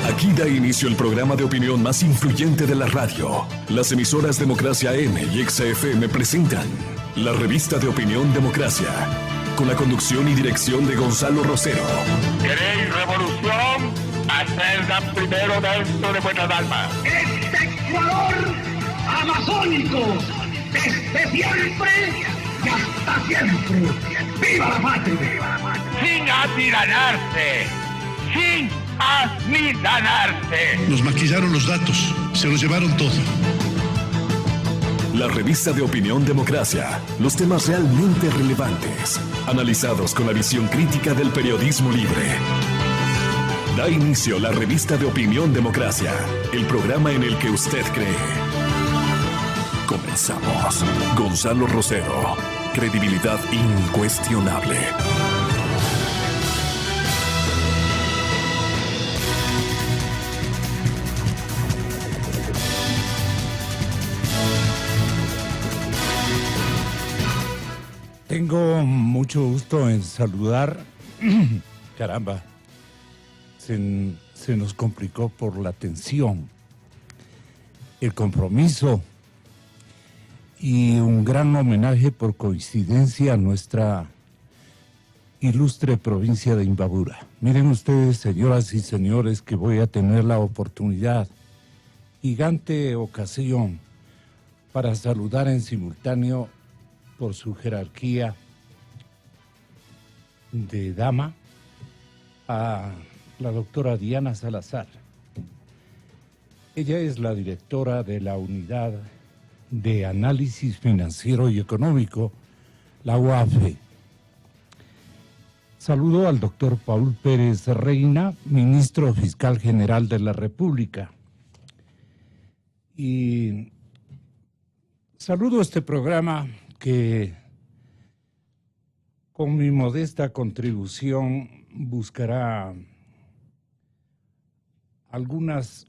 Aquí da inicio el programa de opinión más influyente de la radio. Las emisoras Democracia M y XFM presentan la revista de opinión Democracia, con la conducción y dirección de Gonzalo Rosero. ¿Queréis revolución? Hacedla primero dentro de vuestras almas. Este Ecuador amazónico, desde siempre y hasta siempre. ¡Viva la patria! Sin atiranarse, sin amilanarse. Nos maquillaron los datos, se los llevaron todo. La revista de opinión Democracia, los temas realmente relevantes, analizados con la visión crítica del periodismo libre. Da inicio la revista de opinión Democracia, el programa en el que usted cree. Comenzamos. Gonzalo Rosero, credibilidad incuestionable. Tengo mucho gusto en saludar. Caramba, se nos complicó por la tensión, el compromiso y un gran homenaje por coincidencia a nuestra ilustre provincia de Imbabura. Miren ustedes, señoras y señores, que voy a tener la oportunidad, gigante ocasión, para saludar en simultáneo por su jerarquía de dama a la doctora Diana Salazar. Ella es la directora de la Unidad de Análisis Financiero y Económico, la UAFE. Saludo al doctor Paul Pérez Reina, ministro fiscal general de la República. Y saludo este programa que con mi modesta contribución buscará algunas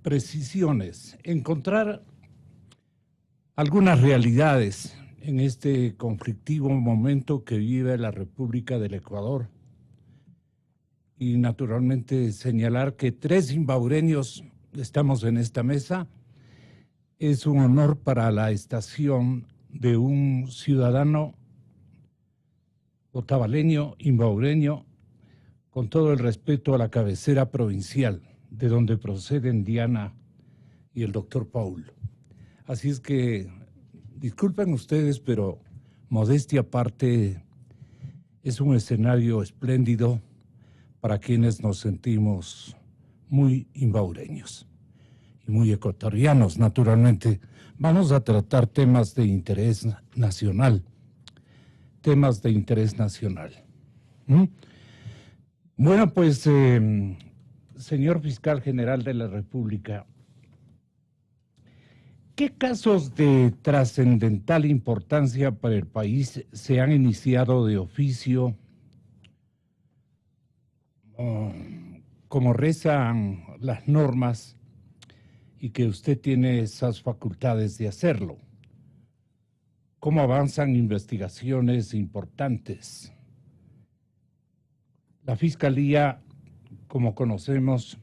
precisiones, encontrar algunas realidades en este conflictivo momento que vive la República del Ecuador. Y naturalmente señalar que 3 imbabureños estamos en esta mesa es un honor para la estación de un ciudadano otavaleño, imbaureño, con todo el respeto a la cabecera provincial, de donde proceden Diana y el doctor Paul. Así es que, disculpen ustedes, pero modestia aparte, es un escenario espléndido para quienes nos sentimos muy imbaureños y muy ecuatorianos, naturalmente. Vamos a tratar temas de interés nacional. Temas de interés nacional. Bueno, pues, señor fiscal general de la República, ¿qué casos de trascendental importancia para el país se han iniciado de oficio, como rezan las normas, y que usted tiene esas facultades de hacerlo? ¿Cómo avanzan investigaciones importantes? La Fiscalía, como conocemos,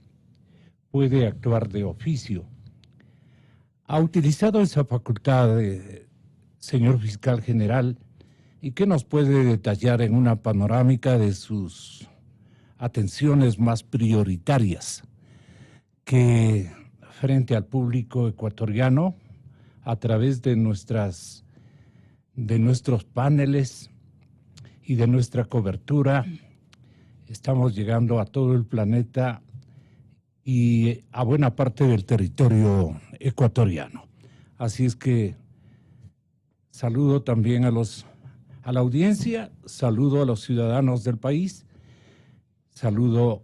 puede actuar de oficio. ¿Ha utilizado esa facultad, señor fiscal general? ¿Y qué nos puede detallar en una panorámica de sus atenciones más prioritarias que frente al público ecuatoriano, a través de nuestros paneles y de nuestra cobertura, estamos llegando a todo el planeta y a buena parte del territorio ecuatoriano? Así es que saludo también a la audiencia, saludo a los ciudadanos del país, saludo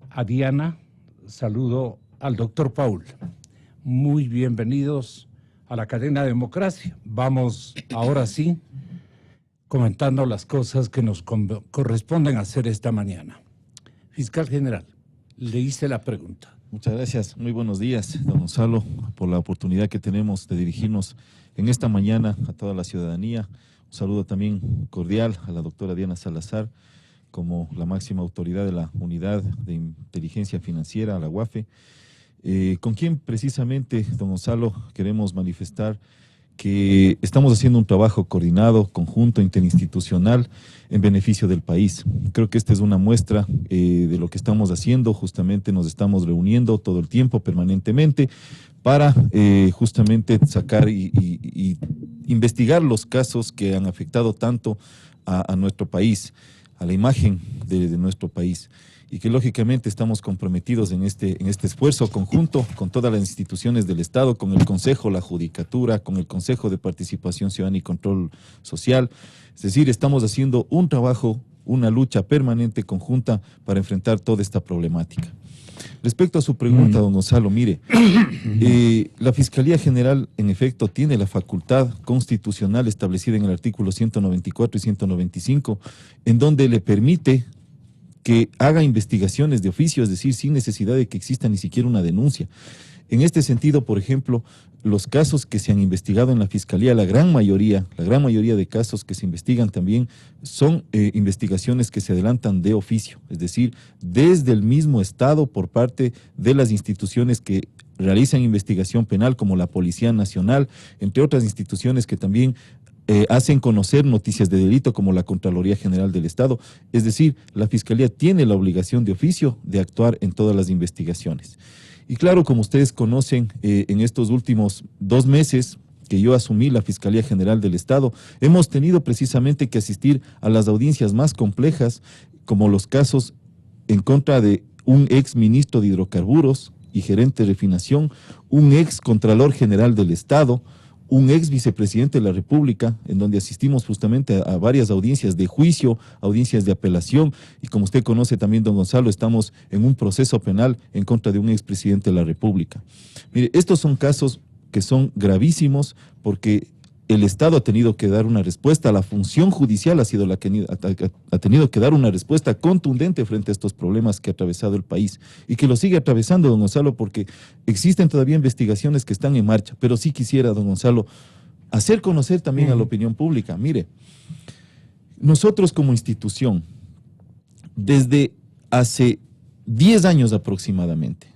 a Diana, saludo al doctor Paul. Muy bienvenidos a la cadena Democracia. Vamos ahora sí comentando las cosas que nos corresponden hacer esta mañana. Fiscal general, le hice la pregunta. Muchas gracias. Muy buenos días, don Gonzalo, por la oportunidad que tenemos de dirigirnos en esta mañana a toda la ciudadanía. Un saludo también cordial a la doctora Diana Salazar, como la máxima autoridad de la Unidad de Inteligencia Financiera, la UAFE, con quien precisamente, don Gonzalo, queremos manifestar que estamos haciendo un trabajo coordinado, conjunto, interinstitucional en beneficio del país. Creo que esta es una muestra de lo que estamos haciendo. Justamente nos estamos reuniendo todo el tiempo, permanentemente, para justamente sacar y investigar los casos que han afectado tanto a nuestro país, a la imagen de nuestro país, y que lógicamente estamos comprometidos en este esfuerzo conjunto con todas las instituciones del Estado, con el Consejo, la Judicatura, con el Consejo de Participación Ciudadana y Control Social. Es decir, estamos haciendo un trabajo, una lucha permanente conjunta para enfrentar toda esta problemática. Respecto a su pregunta, don Gonzalo, mire, la Fiscalía General, en efecto, tiene la facultad constitucional establecida en el artículo 194 y 195, en donde le permite que haga investigaciones de oficio, es decir, sin necesidad de que exista ni siquiera una denuncia. En este sentido, por ejemplo, los casos que se han investigado en la Fiscalía, la gran mayoría de casos que se investigan también son investigaciones que se adelantan de oficio, es decir, desde el mismo Estado por parte de las instituciones que realizan investigación penal, como la Policía Nacional, entre otras instituciones que también hacen conocer noticias de delito, como la Contraloría General del Estado. Es decir, la Fiscalía tiene la obligación de oficio de actuar en todas las investigaciones. Y claro, como ustedes conocen, en estos últimos 2 meses que yo asumí la Fiscalía General del Estado, hemos tenido precisamente que asistir a las audiencias más complejas, como los casos en contra de un ex ministro de Hidrocarburos y gerente de refinación, un ex Contralor General del Estado, un ex vicepresidente de la República, en donde asistimos justamente a varias audiencias de juicio, audiencias de apelación, y como usted conoce también, don Gonzalo, estamos en un proceso penal en contra de un expresidente de la República. Mire, estos son casos que son gravísimos porque el Estado ha tenido que dar una respuesta, la función judicial ha sido la que ha tenido que dar una respuesta contundente frente a estos problemas que ha atravesado el país y que lo sigue atravesando, don Gonzalo, porque existen todavía investigaciones que están en marcha, pero sí quisiera, don Gonzalo, hacer conocer también a la opinión pública. Mire, nosotros como institución, desde hace 10 años aproximadamente,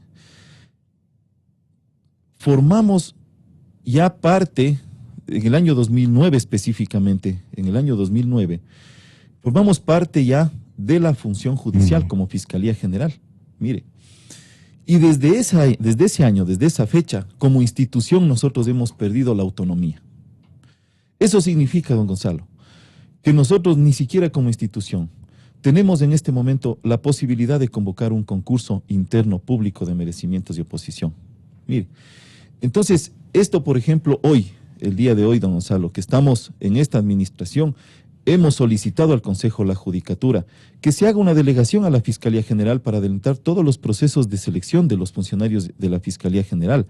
formamos ya parte, en el año 2009 específicamente, en el año 2009, formamos parte ya de la función judicial como Fiscalía General. Mire, y desde ese año, desde esa fecha, como institución nosotros hemos perdido la autonomía. Eso significa, don Gonzalo, que nosotros ni siquiera como institución tenemos en este momento la posibilidad de convocar un concurso interno público de merecimientos y oposición. Mire, entonces, esto, por ejemplo, hoy, el día de hoy, don Gonzalo, que estamos en esta administración, hemos solicitado al Consejo de la Judicatura que se haga una delegación a la Fiscalía General para adelantar todos los procesos de selección de los funcionarios de la Fiscalía General,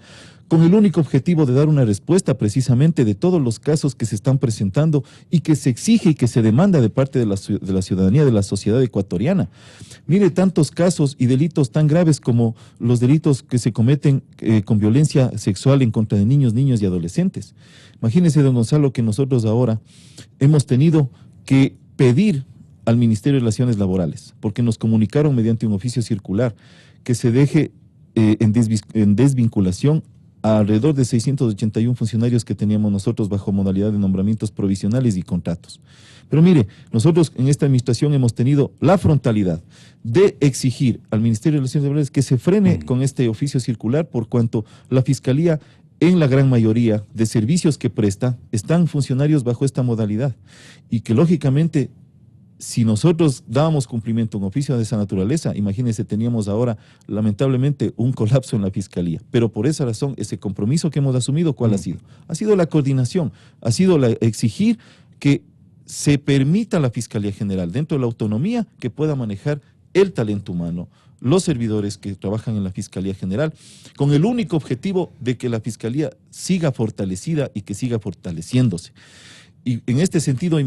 con el único objetivo de dar una respuesta precisamente de todos los casos que se están presentando y que se exige y que se demanda de parte de la ciudadanía, de la sociedad ecuatoriana. Mire, tantos casos y delitos tan graves como los delitos que se cometen con violencia sexual en contra de niños, niñas y adolescentes. Imagínese, don Gonzalo, que nosotros ahora hemos tenido que pedir al Ministerio de Relaciones Laborales, porque nos comunicaron mediante un oficio circular que se deje en desvinculación a alrededor de 681 funcionarios que teníamos nosotros bajo modalidad de nombramientos provisionales y contratos. Pero mire, nosotros en esta administración hemos tenido la frontalidad de exigir al Ministerio de Relaciones Laborales que se frene con este oficio circular, por cuanto la Fiscalía, en la gran mayoría de servicios que presta, están funcionarios bajo esta modalidad y que lógicamente, si nosotros dábamos cumplimiento a un oficio de esa naturaleza, imagínense, teníamos ahora lamentablemente un colapso en la Fiscalía. Pero por esa razón, ese compromiso que hemos asumido, ¿cuál ha sido? Ha sido la coordinación, ha sido exigir que se permita a la Fiscalía General, dentro de la autonomía, que pueda manejar el talento humano, los servidores que trabajan en la Fiscalía General, con el único objetivo de que la Fiscalía siga fortalecida y que siga fortaleciéndose. Y en este sentido,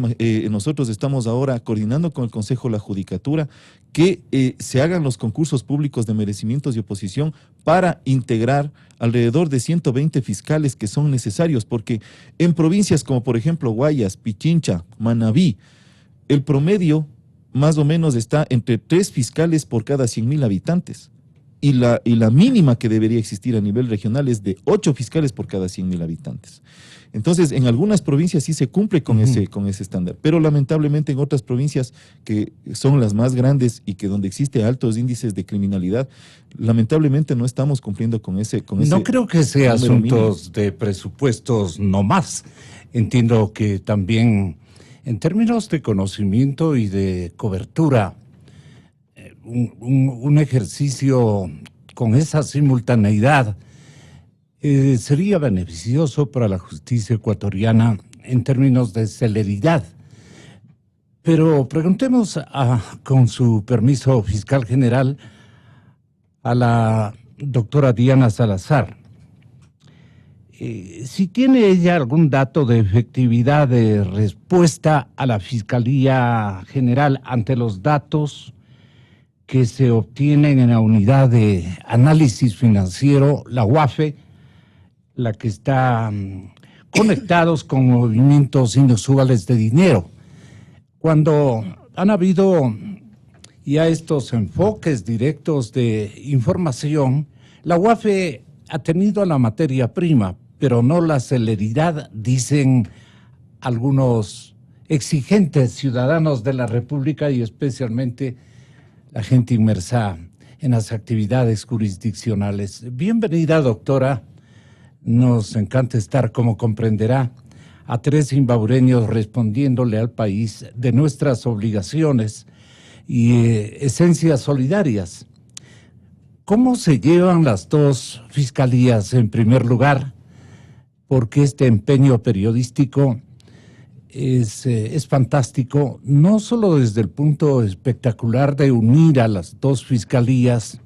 nosotros estamos ahora coordinando con el Consejo de la Judicatura que se hagan los concursos públicos de merecimientos y oposición para integrar alrededor de 120 fiscales que son necesarios, porque en provincias como por ejemplo Guayas, Pichincha, Manabí, el promedio más o menos está entre 3 fiscales por cada 100.000 habitantes. Y la mínima que debería existir a nivel regional es de 8 fiscales por cada 100.000 habitantes. Entonces, en algunas provincias sí se cumple con ese estándar, pero lamentablemente en otras provincias que son las más grandes y que donde existe altos índices de criminalidad, lamentablemente no estamos cumpliendo con ese. No creo que sea asuntos de presupuestos no más. Entiendo que también en términos de conocimiento y de cobertura, un ejercicio con esa simultaneidad sería beneficioso para la justicia ecuatoriana en términos de celeridad. Pero preguntemos, con su permiso, fiscal general, a la doctora Diana Salazar, si tiene ella algún dato de efectividad de respuesta a la Fiscalía General ante los datos que se obtienen en la unidad de análisis financiero, la UAFE, la que está conectados con movimientos inusuales de dinero. Cuando han habido ya estos enfoques directos de información, la UAFE ha tenido la materia prima, pero no la celeridad, dicen algunos exigentes ciudadanos de la República y especialmente la gente inmersa en las actividades jurisdiccionales. Bienvenida, doctora. Nos encanta estar, como comprenderá, a 3 imbabureños respondiéndole al país de nuestras obligaciones y esencias solidarias. ¿Cómo se llevan las 2 fiscalías en primer lugar? Porque este empeño periodístico es fantástico, no solo desde el punto espectacular de unir a las 2 fiscalías,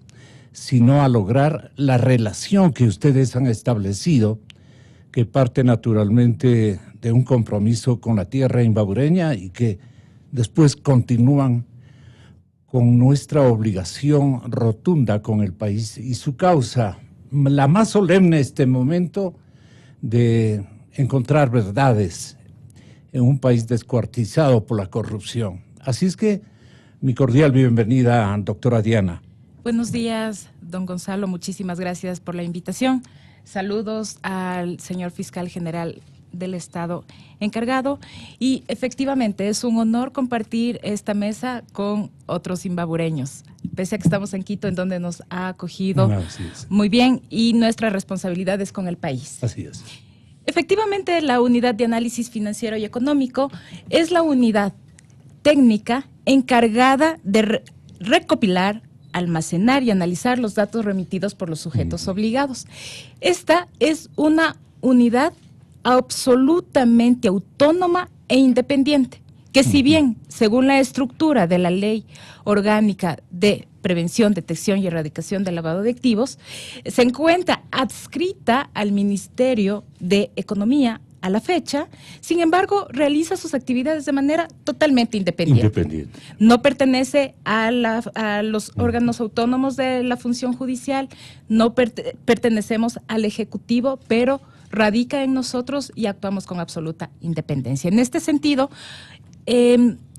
sino a lograr la relación que ustedes han establecido, que parte naturalmente de un compromiso con la tierra imbabureña y que después continúan con nuestra obligación rotunda con el país y su causa, la más solemne este momento de encontrar verdades en un país descuartizado por la corrupción. Así es que mi cordial bienvenida, doctora Diana. Buenos días, don Gonzalo. Muchísimas gracias por la invitación. Saludos al señor fiscal general del Estado encargado. Y efectivamente es un honor compartir esta mesa con otros imbabureños, pese a que estamos en Quito, en donde nos ha acogido muy bien y nuestra responsabilidad es con el país. Así es. Efectivamente, la unidad de análisis financiero y económico es la unidad técnica encargada de recopilar, almacenar y analizar los datos remitidos por los sujetos obligados. Esta es una unidad absolutamente autónoma e independiente, que si bien, según la estructura de la Ley Orgánica de Prevención, Detección y Erradicación del Lavado de Activos, se encuentra adscrita al Ministerio de Economía a la fecha, sin embargo, realiza sus actividades de manera totalmente independiente. No pertenece a los órganos autónomos de la función judicial, no pertenecemos al Ejecutivo, pero radica en nosotros y actuamos con absoluta independencia. En este sentido,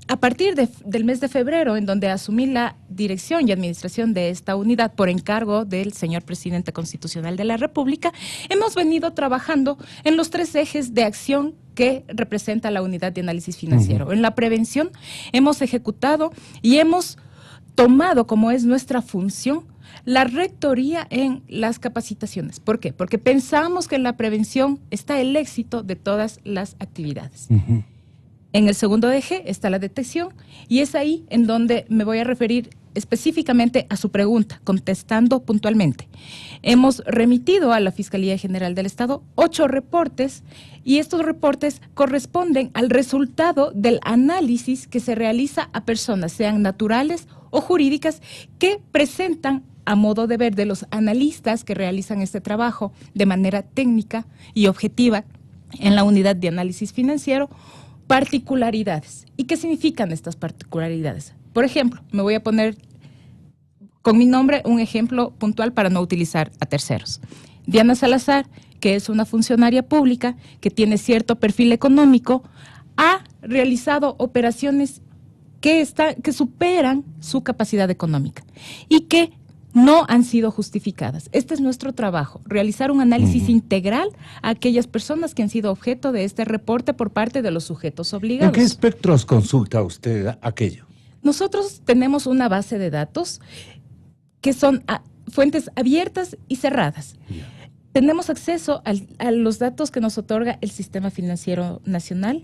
a partir del mes de febrero, en donde asumí la dirección y administración de esta unidad por encargo del señor presidente constitucional de la República, hemos venido trabajando en los 3 ejes de acción que representa la unidad de análisis financiero. En la prevención hemos ejecutado y hemos tomado como es nuestra función la rectoría en las capacitaciones. ¿Por qué? Porque pensamos que en la prevención está el éxito de todas las actividades. En el segundo eje está la detección y es ahí en donde me voy a referir específicamente a su pregunta, contestando puntualmente. Hemos remitido a la Fiscalía General del Estado 8 reportes y estos reportes corresponden al resultado del análisis que se realiza a personas, sean naturales o jurídicas, que presentan a modo de ver de los analistas que realizan este trabajo de manera técnica y objetiva en la unidad de análisis financiero, particularidades. ¿Y qué significan estas particularidades? Por ejemplo, me voy a poner con mi nombre un ejemplo puntual para no utilizar a terceros. Diana Salazar, que es una funcionaria pública que tiene cierto perfil económico, ha realizado operaciones que superan su capacidad económica y que no han sido justificadas. Este es nuestro trabajo, realizar un análisis integral a aquellas personas que han sido objeto de este reporte por parte de los sujetos obligados. ¿En qué espectros consulta usted aquello? Nosotros tenemos una base de datos que son fuentes abiertas y cerradas. Tenemos acceso a los datos que nos otorga el Sistema Financiero Nacional.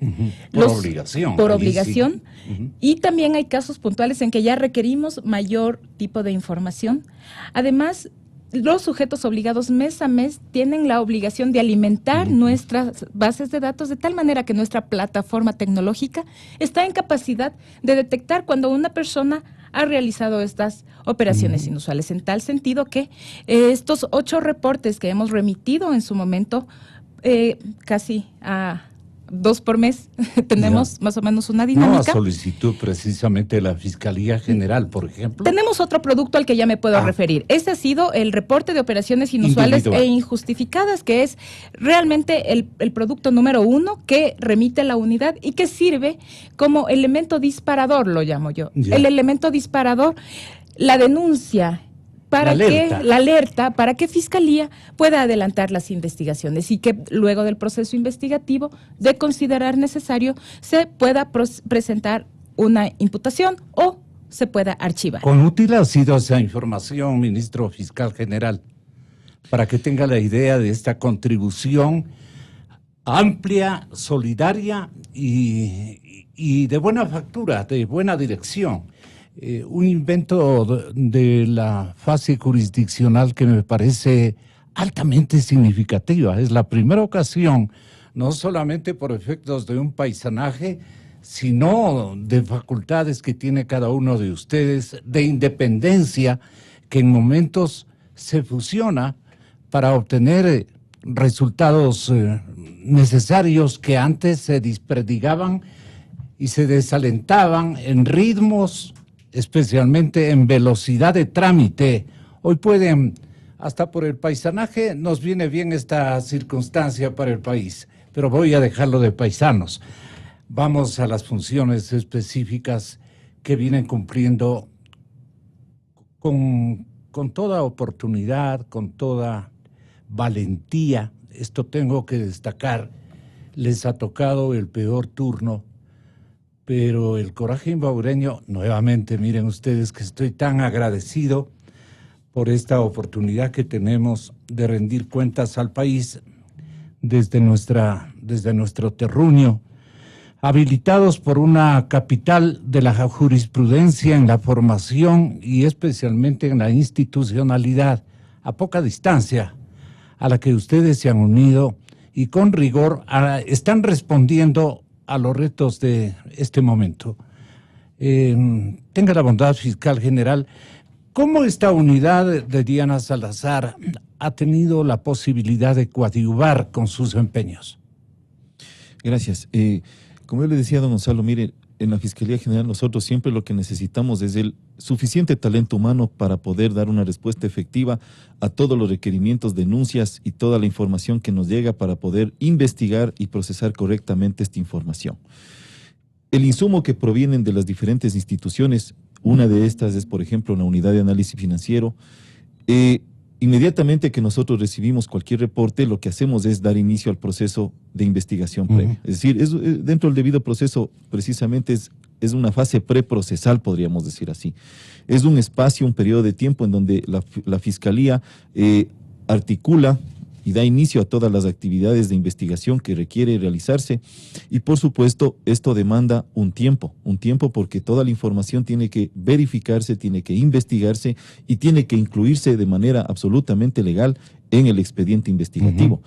Por obligación. Por obligación. Sí. Y también hay casos puntuales en que ya requerimos mayor tipo de información. Además, los sujetos obligados mes a mes tienen la obligación de alimentar nuestras bases de datos de tal manera que nuestra plataforma tecnológica está en capacidad de detectar cuando una persona ha realizado estas operaciones inusuales, en tal sentido que estos 8 reportes que hemos remitido en su momento, casi a 2 por mes, tenemos más o menos una dinámica. No a solicitud precisamente de la Fiscalía General, por ejemplo. Tenemos otro producto al que ya me puedo referir. Este ha sido el reporte de operaciones inusuales e injustificadas, que es realmente el producto número 1 que remite la unidad y que sirve como elemento disparador, lo llamo yo. El elemento disparador, la denuncia, la alerta, para que Fiscalía pueda adelantar las investigaciones y que luego del proceso investigativo, de considerar necesario, se pueda presentar una imputación o se pueda archivar. ¿Cuán útil ha sido esa información, ministro fiscal general, para que tenga la idea de esta contribución amplia, solidaria y de buena factura, de buena dirección? Un invento de la fase jurisdiccional que me parece altamente significativa. Es la primera ocasión, no solamente por efectos de un paisanaje, sino de facultades que tiene cada uno de ustedes, de independencia, que en momentos se fusiona para obtener resultados necesarios que antes se desperdigaban y se desalentaban en ritmos, especialmente en velocidad de trámite. Hoy pueden, hasta por el paisanaje, nos viene bien esta circunstancia para el país, pero voy a dejarlo de paisanos. Vamos a las funciones específicas que vienen cumpliendo con toda oportunidad, con toda valentía. Esto tengo que destacar, les ha tocado el peor turno, pero el coraje imbaureño, nuevamente, miren ustedes que estoy tan agradecido por esta oportunidad que tenemos de rendir cuentas al país desde nuestro terruño, habilitados por una capital de la jurisprudencia en la formación y especialmente en la institucionalidad, a poca distancia, a la que ustedes se han unido y con rigor están respondiendo a los retos de este momento. Tenga la bondad, fiscal general, ¿cómo esta unidad de Diana Salazar ha tenido la posibilidad de coadyuvar con sus empeños? Gracias. Como yo le decía a don Gonzalo, mire, en la Fiscalía General nosotros siempre lo que necesitamos es el suficiente talento humano para poder dar una respuesta efectiva a todos los requerimientos, denuncias y toda la información que nos llega para poder investigar y procesar correctamente esta información. El insumo que provienen de las diferentes instituciones, una de estas es, por ejemplo, la unidad de análisis financiero. Inmediatamente que nosotros recibimos cualquier reporte, lo que hacemos es dar inicio al proceso de investigación previa. Es decir, dentro del debido proceso, precisamente es una fase preprocesal, podríamos decir así. Es un espacio, un periodo de tiempo en donde la Fiscalía articula y da inicio a todas las actividades de investigación que requiere realizarse y por supuesto esto demanda un tiempo porque toda la información tiene que verificarse, tiene que investigarse y tiene que incluirse de manera absolutamente legal en el expediente investigativo.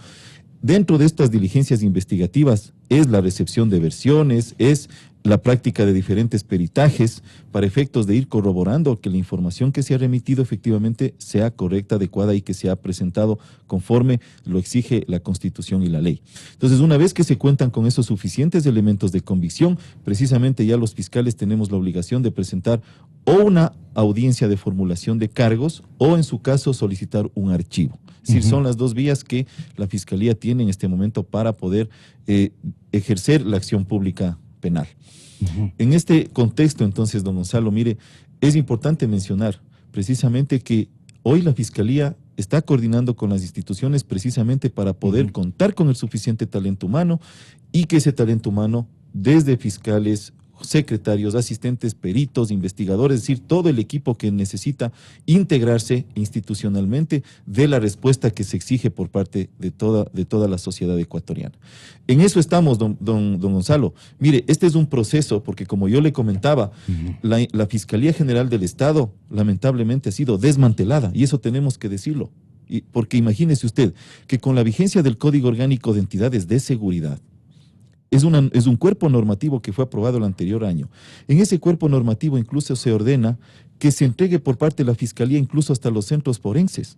Dentro de estas diligencias investigativas es la recepción de versiones, es la práctica de diferentes peritajes para efectos de ir corroborando que la información que se ha remitido efectivamente sea correcta, adecuada y que se ha presentado conforme lo exige la Constitución y la ley. Entonces, una vez que se cuentan con esos suficientes elementos de convicción, precisamente ya los fiscales tenemos la obligación de presentar o una audiencia de formulación de cargos o, en su caso, solicitar un archivo. Es decir, son las dos vías que la Fiscalía tiene en este momento para poder ejercer la acción pública penal. En este contexto, entonces, don Gonzalo, mire, es importante mencionar precisamente que hoy la Fiscalía está coordinando con las instituciones precisamente para poder contar con el suficiente talento humano y que ese talento humano, desde fiscales, secretarios, asistentes, peritos, investigadores, es decir, todo el equipo que necesita integrarse institucionalmente, de la respuesta que se exige por parte de toda la sociedad ecuatoriana. En eso estamos, don Gonzalo. Mire, este es un proceso, porque como yo le comentaba, la Fiscalía General del Estado lamentablemente ha sido desmantelada, y eso tenemos que decirlo. Porque imagínese usted que con la vigencia del Código Orgánico de Entidades de Seguridad, es un cuerpo normativo que fue aprobado el anterior año. En ese cuerpo normativo incluso se ordena que se entregue por parte de la Fiscalía incluso hasta los centros forenses.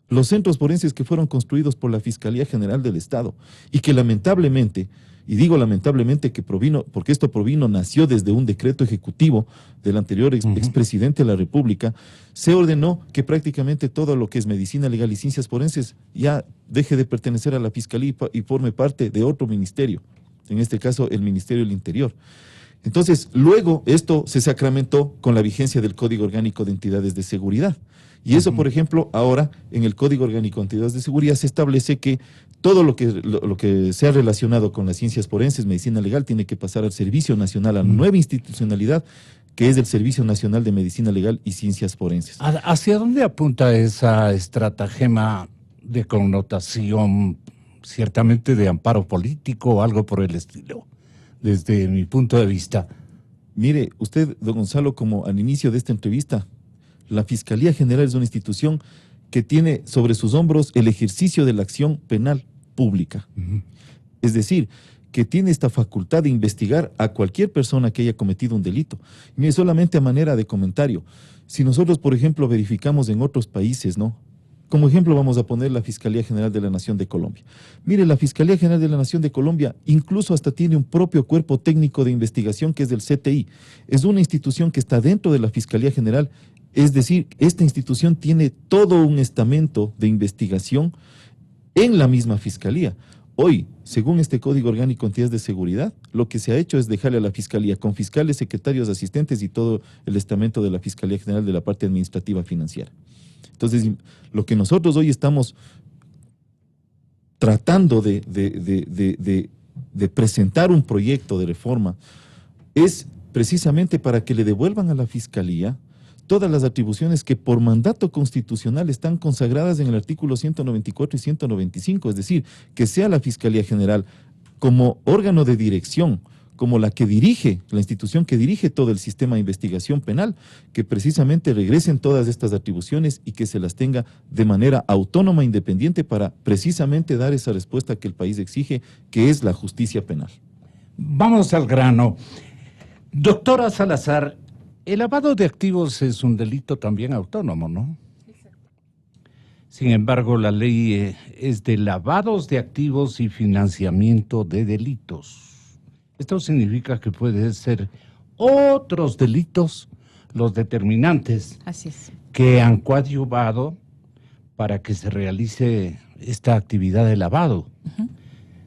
Los centros forenses que fueron construidos por la Fiscalía General del Estado y que lamentablemente, y digo lamentablemente que porque esto nació desde un decreto ejecutivo del anterior expresidente de la República, se ordenó que prácticamente todo lo que es medicina legal y ciencias forenses ya deje de pertenecer a la Fiscalía y forme parte de otro ministerio, en este caso el Ministerio del Interior. Entonces, luego esto se sacramentó con la vigencia del Código Orgánico de Entidades de Seguridad. Y eso, por ejemplo, ahora en el Código Orgánico de Entidades de Seguridad se establece que todo lo que sea relacionado con las ciencias forenses, medicina legal, tiene que pasar al Servicio Nacional, a la nueva institucionalidad, que es el Servicio Nacional de Medicina Legal y Ciencias Forenses. ¿Hacia dónde apunta esa estratagema de connotación, ciertamente de amparo político o algo por el estilo, desde mi punto de vista? Mire, usted, don Gonzalo, como al inicio de esta entrevista, la Fiscalía General es una institución que tiene sobre sus hombros el ejercicio de la acción penal pública. Es decir, que tiene esta facultad de investigar a cualquier persona que haya cometido un delito. Y mire, solamente a manera de comentario, si nosotros, por ejemplo, verificamos en otros países, ¿no? Como ejemplo vamos a poner la Fiscalía General de la Nación de Colombia. Mire, la Fiscalía General de la Nación de Colombia incluso hasta tiene un propio cuerpo técnico de investigación que es del CTI. Es una institución que está dentro de la Fiscalía General. Es decir, esta institución tiene todo un estamento de investigación en la misma Fiscalía. Hoy, según este Código Orgánico de Entidades de Seguridad, lo que se ha hecho es dejarle a la Fiscalía con fiscales, secretarios, asistentes y todo el estamento de la Fiscalía General de la parte administrativa financiera. Entonces, lo que nosotros hoy estamos tratando de presentar un proyecto de reforma es precisamente para que le devuelvan a la Fiscalía todas las atribuciones que por mandato constitucional están consagradas en el artículo 194 y 195, es decir, que sea la Fiscalía General como órgano de dirección, como la institución que dirige todo el sistema de investigación penal, que precisamente regresen todas estas atribuciones y que se las tenga de manera autónoma e independiente para precisamente dar esa respuesta que el país exige, que es la justicia penal. Vamos al grano. Doctora Salazar, el lavado de activos es un delito también autónomo, ¿no? Sin embargo, la ley es de lavados de activos y financiamiento de delitos. Esto significa que pueden ser otros delitos los determinantes. Así es. Que han coadyuvado para que se realice esta actividad de lavado.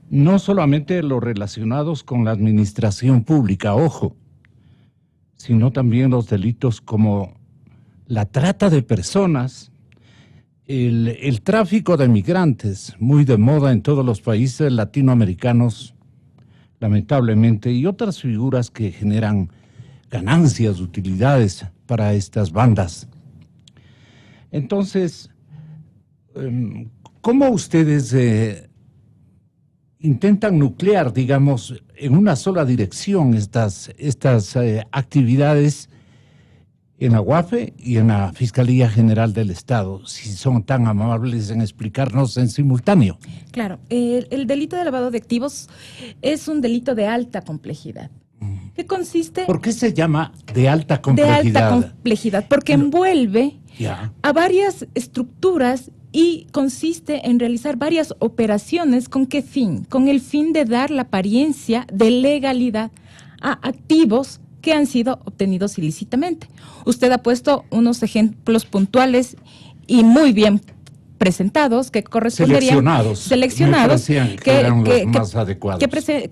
No solamente los relacionados con la administración pública, ojo, sino también los delitos como la trata de personas, el tráfico de migrantes, muy de moda en todos los países latinoamericanos, lamentablemente, y otras figuras que generan ganancias, utilidades para estas bandas. Entonces, ¿cómo ustedes intentan nuclear, digamos, en una sola dirección estas actividades en la UAFE y en la Fiscalía General del Estado, si son tan amables en explicarnos en simultáneo? Claro, el delito de lavado de activos es un delito de alta complejidad. ¿Qué consiste? ¿Por qué se llama de alta complejidad? De alta complejidad, porque envuelve a varias estructuras y consiste en realizar varias operaciones. ¿Con qué fin? Con el fin de dar la apariencia de legalidad a activos que han sido obtenidos ilícitamente. Usted ha puesto unos ejemplos puntuales y muy bien presentados que corresponderían seleccionados que eran los más adecuados.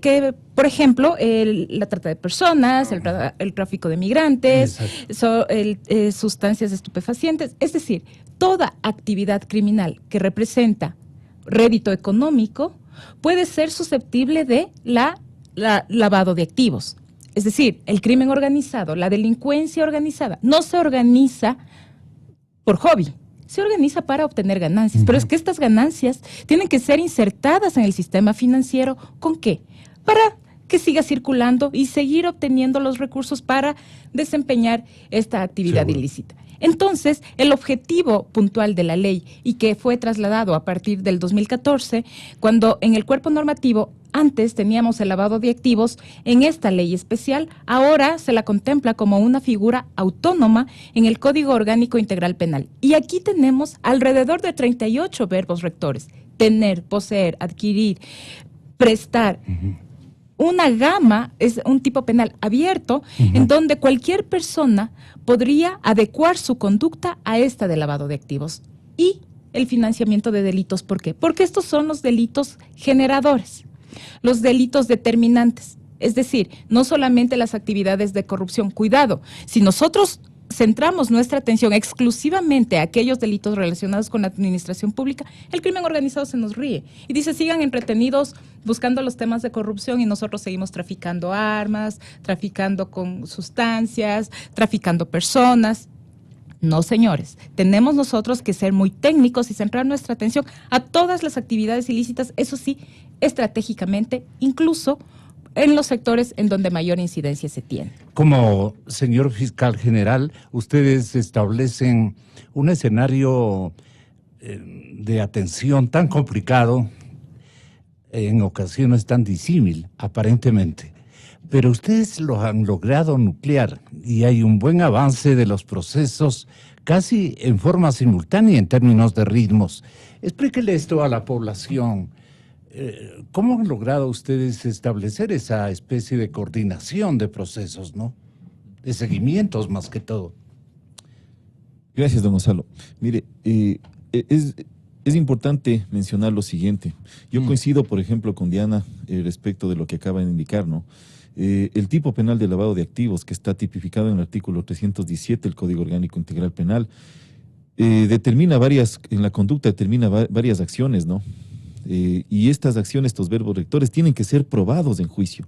Que, por ejemplo, la trata de personas, el tráfico de migrantes, sustancias estupefacientes, es decir, toda actividad criminal que representa rédito económico puede ser susceptible de lavado de activos. Es decir, el crimen organizado, la delincuencia organizada, no se organiza por hobby, se organiza para obtener ganancias. Pero es que estas ganancias tienen que ser insertadas en el sistema financiero. ¿Con qué? Para que siga circulando y seguir obteniendo los recursos para desempeñar esta actividad ilícita. Entonces, el objetivo puntual de la ley y que fue trasladado a partir del 2014, cuando en el cuerpo normativo antes teníamos el lavado de activos, en esta ley especial, ahora se la contempla como una figura autónoma en el Código Orgánico Integral Penal. Y aquí tenemos alrededor de 38 verbos rectores: tener, poseer, adquirir, prestar. Una gama, es un tipo penal abierto, en donde cualquier persona podría adecuar su conducta a esta de lavado de activos. Y el financiamiento de delitos, ¿por qué? Porque estos son los delitos generadores, los delitos determinantes. Es decir, no solamente las actividades de corrupción. Cuidado, si nosotros centramos nuestra atención exclusivamente a aquellos delitos relacionados con la administración pública, el crimen organizado se nos ríe y dice: sigan entretenidos buscando los temas de corrupción y nosotros seguimos traficando armas, traficando con sustancias, traficando personas. No, señores, tenemos nosotros que ser muy técnicos y centrar nuestra atención a todas las actividades ilícitas, eso sí, estratégicamente, incluso en los sectores en donde mayor incidencia se tiene. Como señor fiscal general, ustedes establecen un escenario de atención tan complicado, en ocasiones tan disímil, aparentemente. Pero ustedes lo han logrado nuclear y hay un buen avance de los procesos casi en forma simultánea en términos de ritmos. Explíquele esto a la población. ¿Cómo han logrado ustedes establecer esa especie de coordinación de procesos, ¿no? De seguimientos más que todo. Gracias, don Gonzalo. Mire, es importante mencionar lo siguiente. Yo coincido, por ejemplo, con Diana respecto de lo que acaba de indicar, ¿no? El tipo penal de lavado de activos, que está tipificado en el artículo 317 del Código Orgánico Integral Penal, determina en la conducta determina varias acciones, ¿no? Y estas acciones, estos verbos rectores, tienen que ser probados en juicio.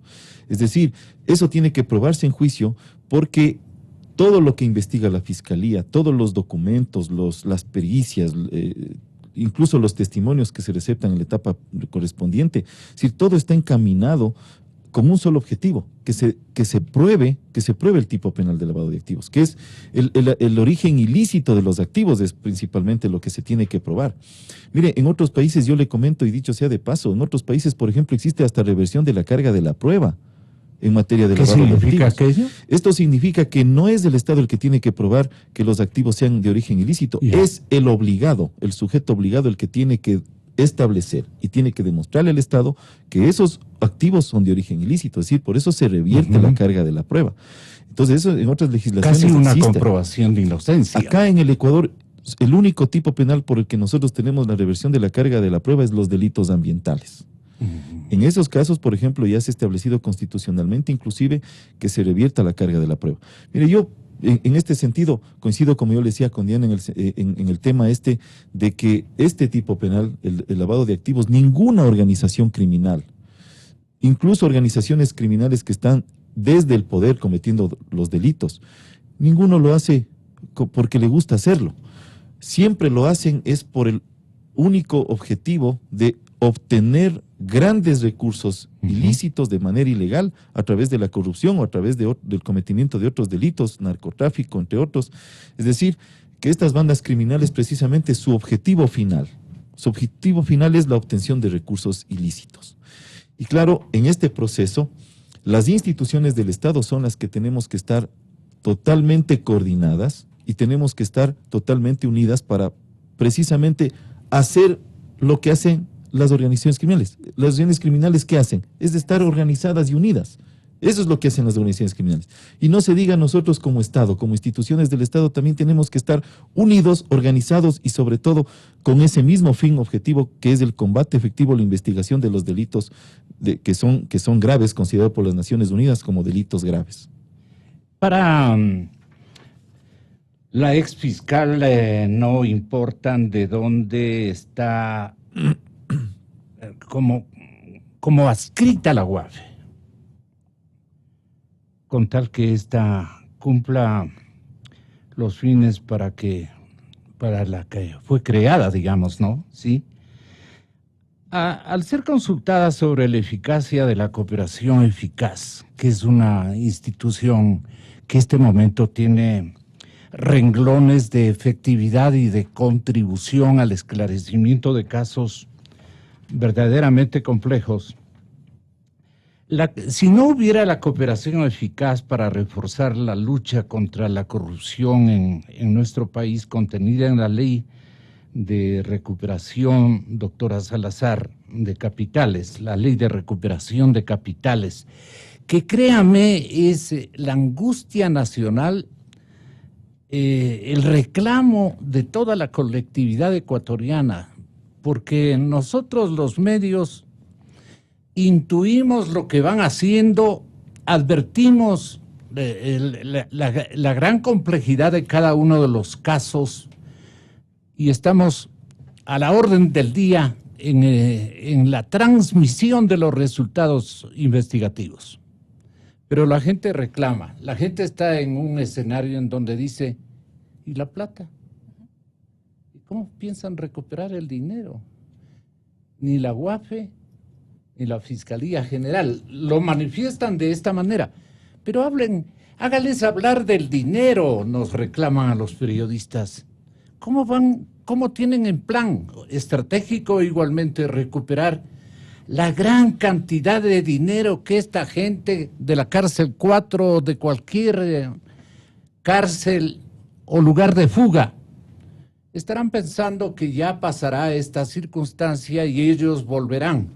Es decir, eso tiene que probarse en juicio porque todo lo que investiga la Fiscalía, todos los documentos, las pericias, incluso los testimonios que se receptan en la etapa correspondiente, es decir, todo está encaminado con un solo objetivo, que se pruebe el tipo penal de lavado de activos, que es el origen ilícito de los activos, es principalmente lo que se tiene que probar. Mire, en otros países, yo le comento, y dicho sea de paso, en otros países, por ejemplo, existe hasta reversión de la carga de la prueba en materia de lavado de activos. ¿Qué significa aquello? Esto significa que no es el Estado el que tiene que probar que los activos sean de origen ilícito, es el obligado, el sujeto obligado el que tiene que establecer y tiene que demostrarle al Estado que esos activos son de origen ilícito, es decir, por eso se revierte la carga de la prueba. Entonces eso en otras legislaciones casi una existe. Comprobación de inocencia. Acá en el Ecuador, el único tipo penal por el que nosotros tenemos la reversión de la carga de la prueba es los delitos ambientales. En esos casos, por ejemplo, ya se ha establecido constitucionalmente inclusive que se revierta la carga de la prueba. Mire, yo en este sentido coincido, como yo le decía con Diana, en el tema de que este tipo penal, el lavado de activos, ninguna organización criminal, incluso organizaciones criminales que están desde el poder cometiendo los delitos, ninguno lo hace porque le gusta hacerlo. Siempre lo hacen es por el único objetivo de obtener grandes recursos ilícitos de manera ilegal a través de la corrupción o a través del cometimiento de otros delitos, narcotráfico, entre otros. Es decir, que estas bandas criminales, precisamente su objetivo final es la obtención de recursos ilícitos. Y claro, en este proceso, las instituciones del Estado son las que tenemos que estar totalmente coordinadas y tenemos que estar totalmente unidas para precisamente hacer lo que hacen las organizaciones criminales. Las organizaciones criminales, ¿qué hacen? Es de estar organizadas y unidas. Eso es lo que hacen las organizaciones criminales. Y no se diga, nosotros como Estado, como instituciones del Estado, también tenemos que estar unidos, organizados y sobre todo con ese mismo fin objetivo que es el combate efectivo, la investigación de los delitos que son graves, considerados por las Naciones Unidas como delitos graves. Para la ex fiscal no importan de dónde está como adscrita la UAFE, con tal que ésta cumpla los fines para la que fue creada, digamos, ¿no? Sí. Al ser consultada sobre la eficacia de la cooperación eficaz, que es una institución que este momento tiene renglones de efectividad y de contribución al esclarecimiento de casos verdaderamente complejos, si no hubiera la cooperación eficaz para reforzar la lucha contra la corrupción en nuestro país contenida en la ley de recuperación, doctora Salazar, de capitales, la ley de recuperación de capitales, que créame es la angustia nacional, el reclamo de toda la colectividad ecuatoriana, porque nosotros los medios intuimos lo que van haciendo, advertimos la gran complejidad de cada uno de los casos y estamos a la orden del día en la transmisión de los resultados investigativos. Pero la gente reclama, la gente está en un escenario en donde dice, ¿y la plata? ¿Y cómo piensan recuperar el dinero? Ni la UAFE ni la Fiscalía General lo manifiestan de esta manera. Pero háganles hablar del dinero, nos reclaman a los periodistas. ¿Cómo tienen en plan estratégico igualmente recuperar la gran cantidad de dinero que esta gente de la cárcel 4 o de cualquier cárcel o lugar de fuga estarán pensando que ya pasará esta circunstancia y ellos volverán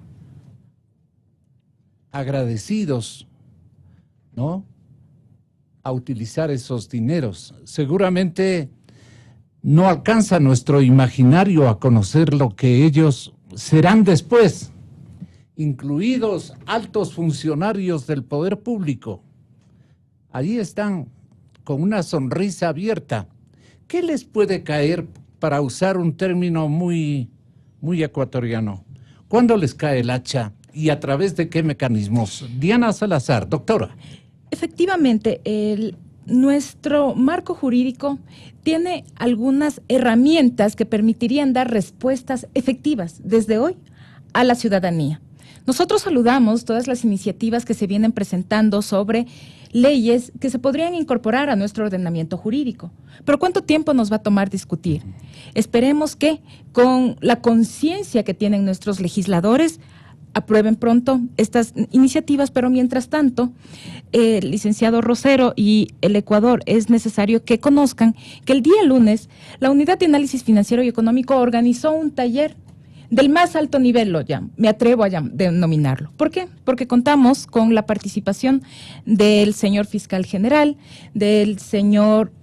agradecidos, ¿no?, a utilizar esos dineros? Seguramente no alcanza nuestro imaginario a conocer lo que ellos serán después, incluidos altos funcionarios del poder público. Allí están con una sonrisa abierta. ¿Qué les puede caer, para usar un término muy ecuatoriano? ¿Cuándo les cae el hacha y a través de qué mecanismos? Diana Salazar, doctora. Efectivamente, nuestro marco jurídico tiene algunas herramientas que permitirían dar respuestas efectivas desde hoy a la ciudadanía. Nosotros saludamos todas las iniciativas que se vienen presentando sobre leyes que se podrían incorporar a nuestro ordenamiento jurídico. Pero ¿cuánto tiempo nos va a tomar discutir? Esperemos que con la conciencia que tienen nuestros legisladores aprueben pronto estas iniciativas, pero mientras tanto, el licenciado Rosero y el Ecuador es necesario que conozcan que el día lunes la Unidad de Análisis Financiero y Económico organizó un taller del más alto nivel, me atrevo a denominarlo. ¿Por qué? Porque contamos con la participación del señor fiscal general, del señor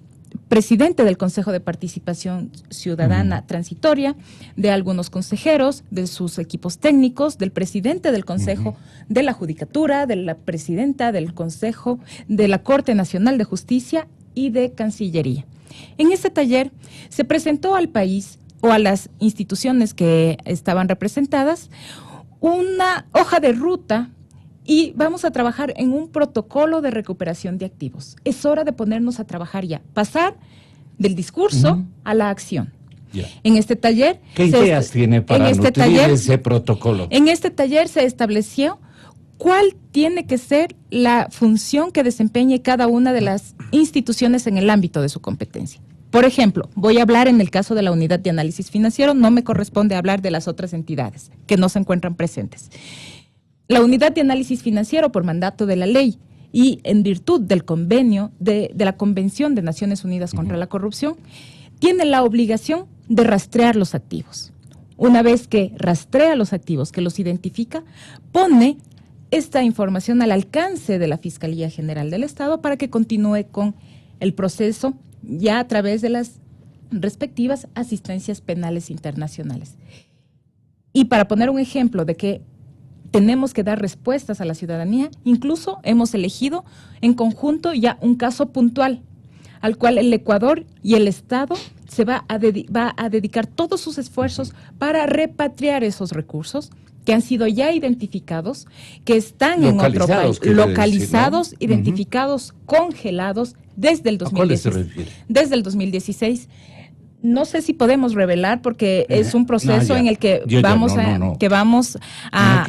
presidente del Consejo de Participación Ciudadana Transitoria, de algunos consejeros, de sus equipos técnicos, del presidente del Consejo de la Judicatura, de la presidenta del Consejo de la Corte Nacional de Justicia y de Cancillería. En este taller se presentó al país o a las instituciones que estaban representadas una hoja de ruta y vamos a trabajar en un protocolo de recuperación de activos. Es hora de ponernos a trabajar ya, pasar del discurso a la acción. Yeah. En este taller... ¿Qué ideas tiene para nutrir ese protocolo? En este taller se estableció cuál tiene que ser la función que desempeñe cada una de las instituciones en el ámbito de su competencia. Por ejemplo, voy a hablar en el caso de la Unidad de Análisis Financiero, no me corresponde hablar de las otras entidades que no se encuentran presentes. La Unidad de Análisis Financiero, por mandato de la ley y en virtud del convenio de la Convención de Naciones Unidas contra la Corrupción, tiene la obligación de rastrear los activos. Una vez que rastrea los activos, que los identifica, pone esta información al alcance de la Fiscalía General del Estado para que continúe con el proceso ya a través de las respectivas asistencias penales internacionales. Y para poner un ejemplo de que tenemos que dar respuestas a la ciudadanía, incluso hemos elegido en conjunto ya un caso puntual al cual el Ecuador y el Estado se va a dedicar todos sus esfuerzos para repatriar esos recursos que han sido ya identificados, que están en otro país, localizados, decir, ¿no? Identificados, congelados desde el 2016. ¿A cuáles se refiere? Desde el 2016. No sé si podemos revelar porque es un proceso en el que vamos a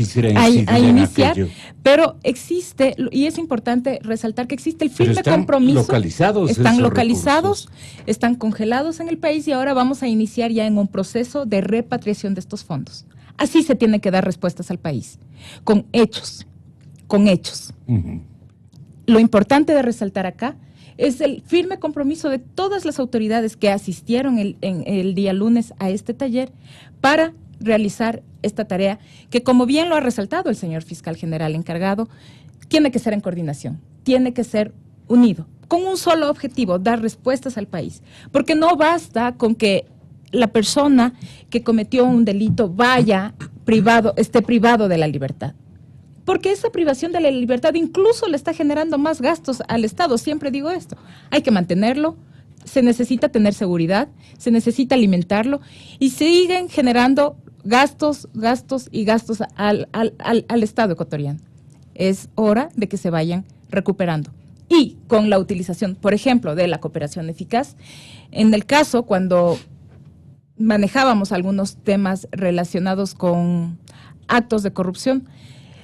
iniciar, pero existe, y es importante resaltar que existe el firme compromiso. Están localizados, están congelados en el país y ahora vamos a iniciar ya en un proceso de repatriación de estos fondos. Así se tiene que dar respuestas al país, con hechos, Lo importante de resaltar acá es el firme compromiso de todas las autoridades que asistieron el día lunes a este taller para realizar esta tarea que, como bien lo ha resaltado el señor fiscal general encargado, tiene que ser en coordinación, tiene que ser unido, con un solo objetivo, dar respuestas al país. Porque no basta con que la persona que cometió un delito esté privado de la libertad. Porque esa privación de la libertad incluso le está generando más gastos al Estado. Siempre digo esto, hay que mantenerlo, se necesita tener seguridad, se necesita alimentarlo y siguen generando gastos al Estado ecuatoriano. Es hora de que se vayan recuperando. Y con la utilización, por ejemplo, de la cooperación eficaz, en el caso cuando manejábamos algunos temas relacionados con actos de corrupción,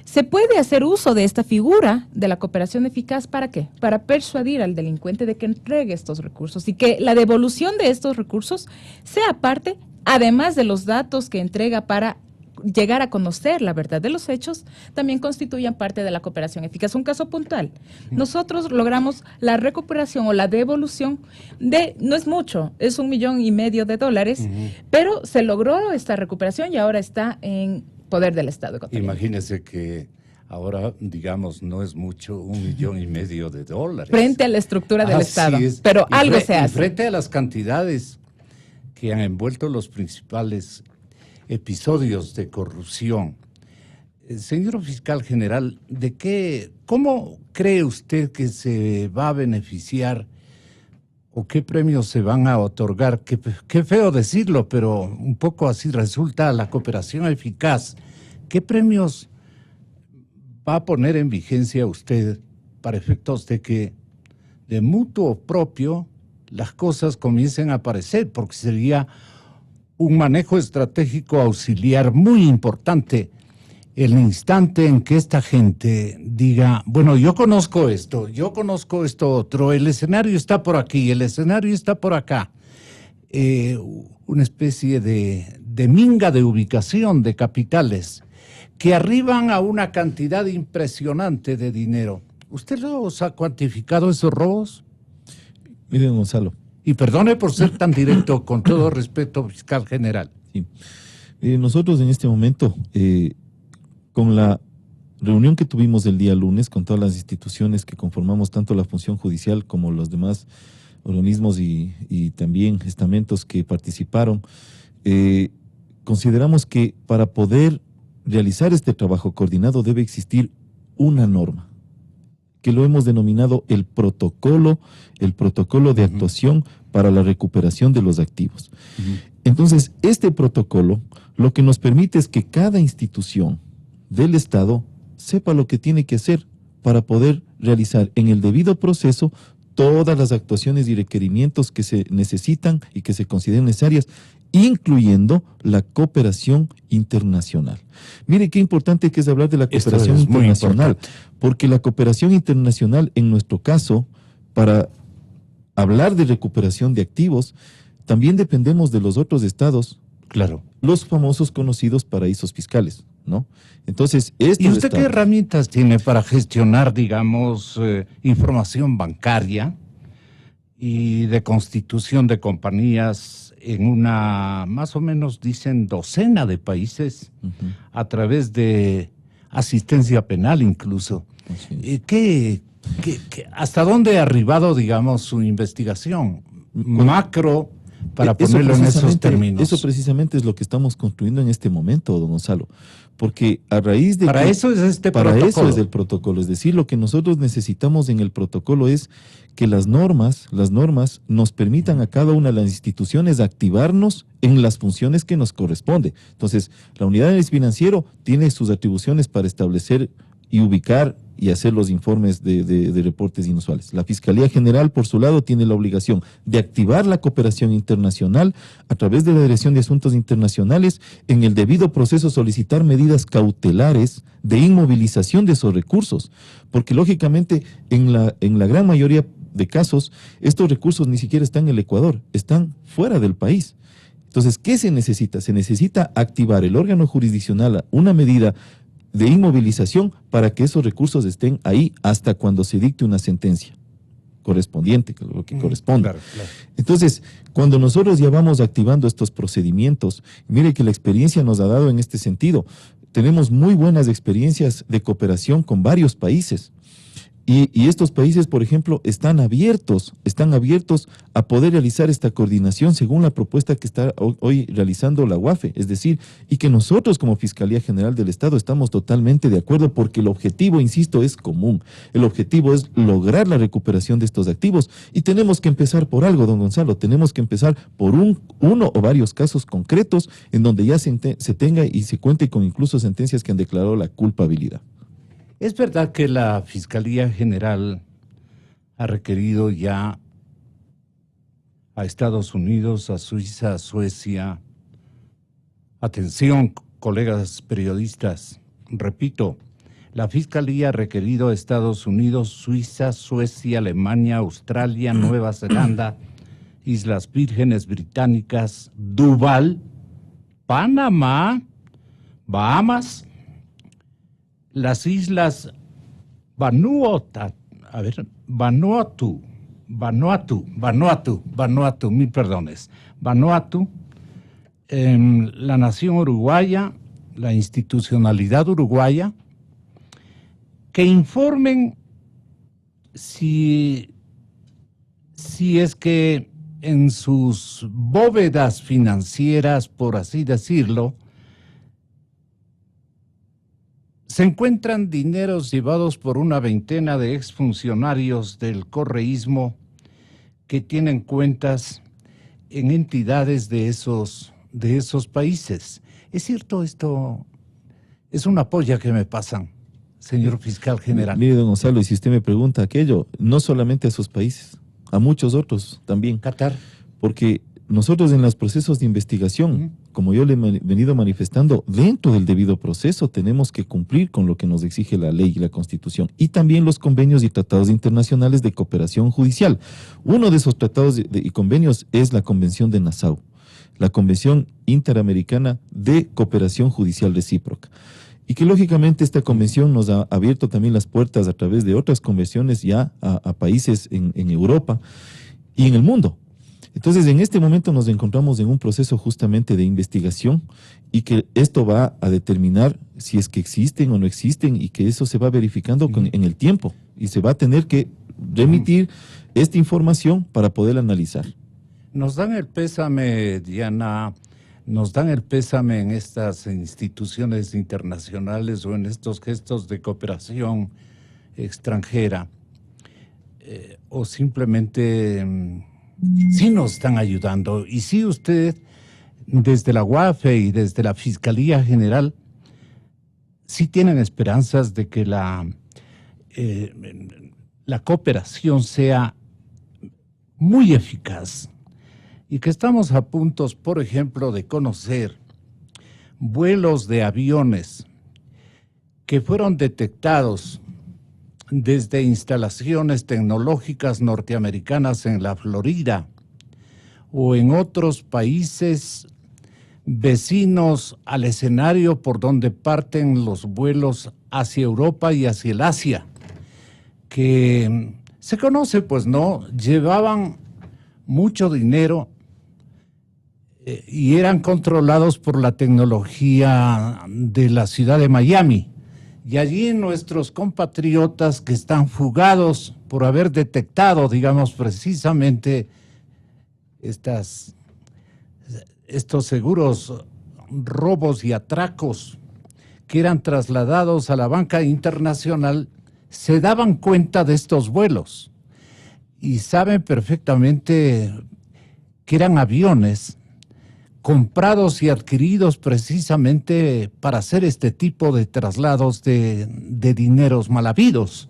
se puede hacer uso de esta figura de la cooperación eficaz, ¿para qué? Para persuadir al delincuente de que entregue estos recursos y que la devolución de estos recursos sea parte, además de los datos que entrega para llegar a conocer la verdad de los hechos, también constituyan parte de la cooperación eficaz. Un caso puntual. Nosotros logramos la recuperación o la devolución de, no es mucho, es $1,5 millones, pero se logró esta recuperación y ahora está en poder del Estado ecuatoriano. Imagínese que ahora, digamos, no es mucho $1,5 millones. Frente a la estructura del Estado, pero algo se hace. Frente a las cantidades que han envuelto los principales episodios de corrupción. Señor fiscal general, ¿cómo cree usted que se va a beneficiar o qué premios se van a otorgar? Qué feo decirlo, pero un poco así resulta la cooperación eficaz. ¿Qué premios va a poner en vigencia usted para efectos de que de mutuo propio las cosas comiencen a aparecer? Porque sería un manejo estratégico auxiliar muy importante el instante en que esta gente diga, bueno, yo conozco esto otro, el escenario está por aquí, el escenario está por acá. Una especie de minga de ubicación de capitales que arriban a una cantidad impresionante de dinero. ¿Usted los ha cuantificado esos robos? Miren, Gonzalo. Y perdone por ser tan directo, con todo respeto, fiscal general. Sí. Nosotros en este momento, con la reunión que tuvimos el día lunes con todas las instituciones que conformamos tanto la función judicial como los demás organismos y también estamentos que participaron, consideramos que para poder realizar este trabajo coordinado debe existir una norma, que lo hemos denominado el protocolo de actuación para la recuperación de los activos. Entonces, este protocolo lo que nos permite es que cada institución del Estado sepa lo que tiene que hacer para poder realizar en el debido proceso todas las actuaciones y requerimientos que se necesitan y que se consideren necesarias, incluyendo la cooperación internacional. Mire qué importante que es hablar de la cooperación internacional, porque la cooperación internacional, en nuestro caso, para hablar de recuperación de activos, también dependemos de los otros estados, claro, los famosos conocidos paraísos fiscales, ¿no? Entonces, ¿y usted qué herramientas tiene para gestionar, digamos, información bancaria y de constitución de compañías en una, más o menos dicen, docena de países a través de asistencia penal incluso. Así ¿Qué, hasta dónde ha arribado, digamos, su investigación? Macro, para ponerlo en esos términos. Eso precisamente es lo que estamos construyendo en este momento, don Gonzalo. Porque a raíz de... Para eso es este para protocolo. eso es el protocolo. Es decir, lo que nosotros necesitamos en el protocolo es que las normas nos permitan a cada una de las instituciones activarnos en las funciones que nos corresponde. Entonces, la unidad de análisis financiero tiene sus atribuciones para establecer y ubicar y hacer los informes de reportes inusuales. La Fiscalía General, por su lado, tiene la obligación de activar la cooperación internacional a través de la Dirección de Asuntos Internacionales, en el debido proceso solicitar medidas cautelares de inmovilización de esos recursos, porque lógicamente en la gran mayoría de casos estos recursos ni siquiera están en el Ecuador, están fuera del país. Entonces, ¿qué se necesita? Se necesita activar el órgano jurisdiccional una medida de inmovilización para que esos recursos estén ahí hasta cuando se dicte una sentencia correspondiente, lo que corresponda. Claro. Entonces, cuando nosotros ya vamos activando estos procedimientos, mire que la experiencia nos ha dado en este sentido. Tenemos muy buenas experiencias de cooperación con varios países. Y estos países, por ejemplo, están abiertos a poder realizar esta coordinación según la propuesta que está hoy realizando la UAFE. Es decir, y que nosotros como Fiscalía General del Estado estamos totalmente de acuerdo porque el objetivo, insisto, es común. El objetivo es lograr la recuperación de estos activos y tenemos que empezar por algo, don Gonzalo. Tenemos que empezar por uno o varios casos concretos en donde ya se tenga y se cuente con incluso sentencias que han declarado la culpabilidad. Es verdad que la Fiscalía General ha requerido ya a Estados Unidos, a Suiza, a Suecia. Atención, colegas periodistas, repito, la Fiscalía ha requerido a Estados Unidos, Suiza, Suecia, Alemania, Australia, Nueva Zelanda, Islas Vírgenes Británicas, Dubái, Panamá, Bahamas, las Islas Vanuatu, mil perdones, Vanuatu, la nación uruguaya, la institucionalidad uruguaya, que informen si es que en sus bóvedas financieras, por así decirlo, se encuentran dineros llevados por una veintena de exfuncionarios del correísmo que tienen cuentas en entidades de esos países. ¿Es cierto esto? Es una polla que me pasan, señor fiscal general. Mire, don Gonzalo, y si usted me pregunta aquello, no solamente a esos países, a muchos otros también. Qatar. Porque nosotros en los procesos de investigación, como yo le he venido manifestando, dentro del debido proceso tenemos que cumplir con lo que nos exige la ley y la Constitución y también los convenios y tratados internacionales de cooperación judicial. Uno de esos tratados y convenios es la Convención de Nassau, la Convención Interamericana de Cooperación Judicial Recíproca. Y que lógicamente esta convención nos ha abierto también las puertas a través de otras convenciones ya a países en Europa y en el mundo. Entonces, en este momento nos encontramos en un proceso justamente de investigación y que esto va a determinar si es que existen o no existen y que eso se va verificando en el tiempo y se va a tener que remitir esta información para poder analizar. Nos dan el pésame, Diana, nos dan el pésame en estas instituciones internacionales o en estos gestos de cooperación extranjera o simplemente... sí nos están ayudando y sí usted desde la UAFE y desde la Fiscalía General sí tienen esperanzas de que la cooperación sea muy eficaz y que estamos a puntos, por ejemplo, de conocer vuelos de aviones que fueron detectados desde instalaciones tecnológicas norteamericanas en la Florida o en otros países vecinos al escenario por donde parten los vuelos hacia Europa y hacia el Asia, que se conoce, pues no, llevaban mucho dinero y eran controlados por la tecnología de la ciudad de Miami. Y allí nuestros compatriotas que están fugados por haber detectado, digamos, precisamente estos seguros robos y atracos que eran trasladados a la banca internacional, se daban cuenta de estos vuelos y saben perfectamente que eran aviones comprados y adquiridos precisamente para hacer este tipo de traslados de dineros mal habidos.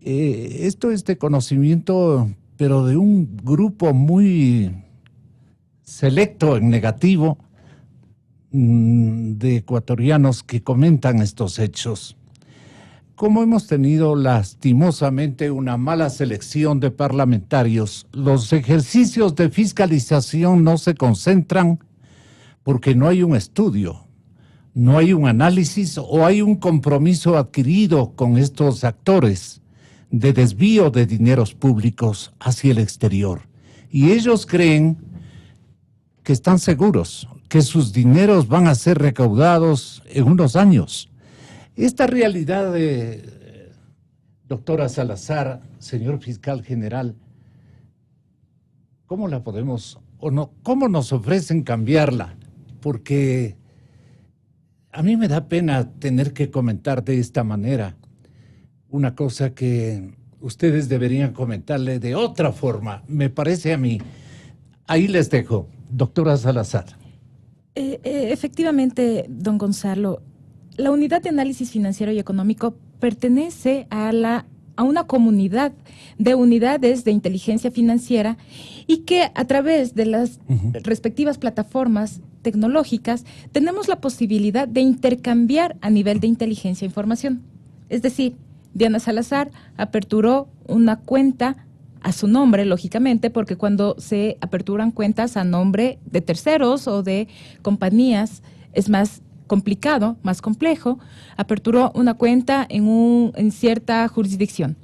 Esto es de conocimiento, pero de un grupo muy selecto en negativo de ecuatorianos que comentan estos hechos. Como hemos tenido lastimosamente una mala selección de parlamentarios, los ejercicios de fiscalización no se concentran porque no hay un estudio, no hay un análisis o hay un compromiso adquirido con estos actores de desvío de dineros públicos hacia el exterior. Y ellos creen que están seguros, que sus dineros van a ser recaudados en unos años. Esta realidad, doctora Salazar, señor fiscal general, ¿cómo la podemos o no? ¿Cómo nos ofrecen cambiarla? Porque a mí me da pena tener que comentar de esta manera una cosa que ustedes deberían comentarle de otra forma, me parece a mí. Ahí les dejo, doctora Salazar. Efectivamente, don Gonzalo, la Unidad de Análisis Financiero y Económico pertenece a una comunidad de unidades de inteligencia financiera y que a través de las respectivas plataformas tecnológicas tenemos la posibilidad de intercambiar a nivel de inteligencia e información. Es decir, Diana Salazar aperturó una cuenta a su nombre, lógicamente, porque cuando se aperturan cuentas a nombre de terceros o de compañías es más complicado, más complejo. Aperturó una cuenta en cierta jurisdicción.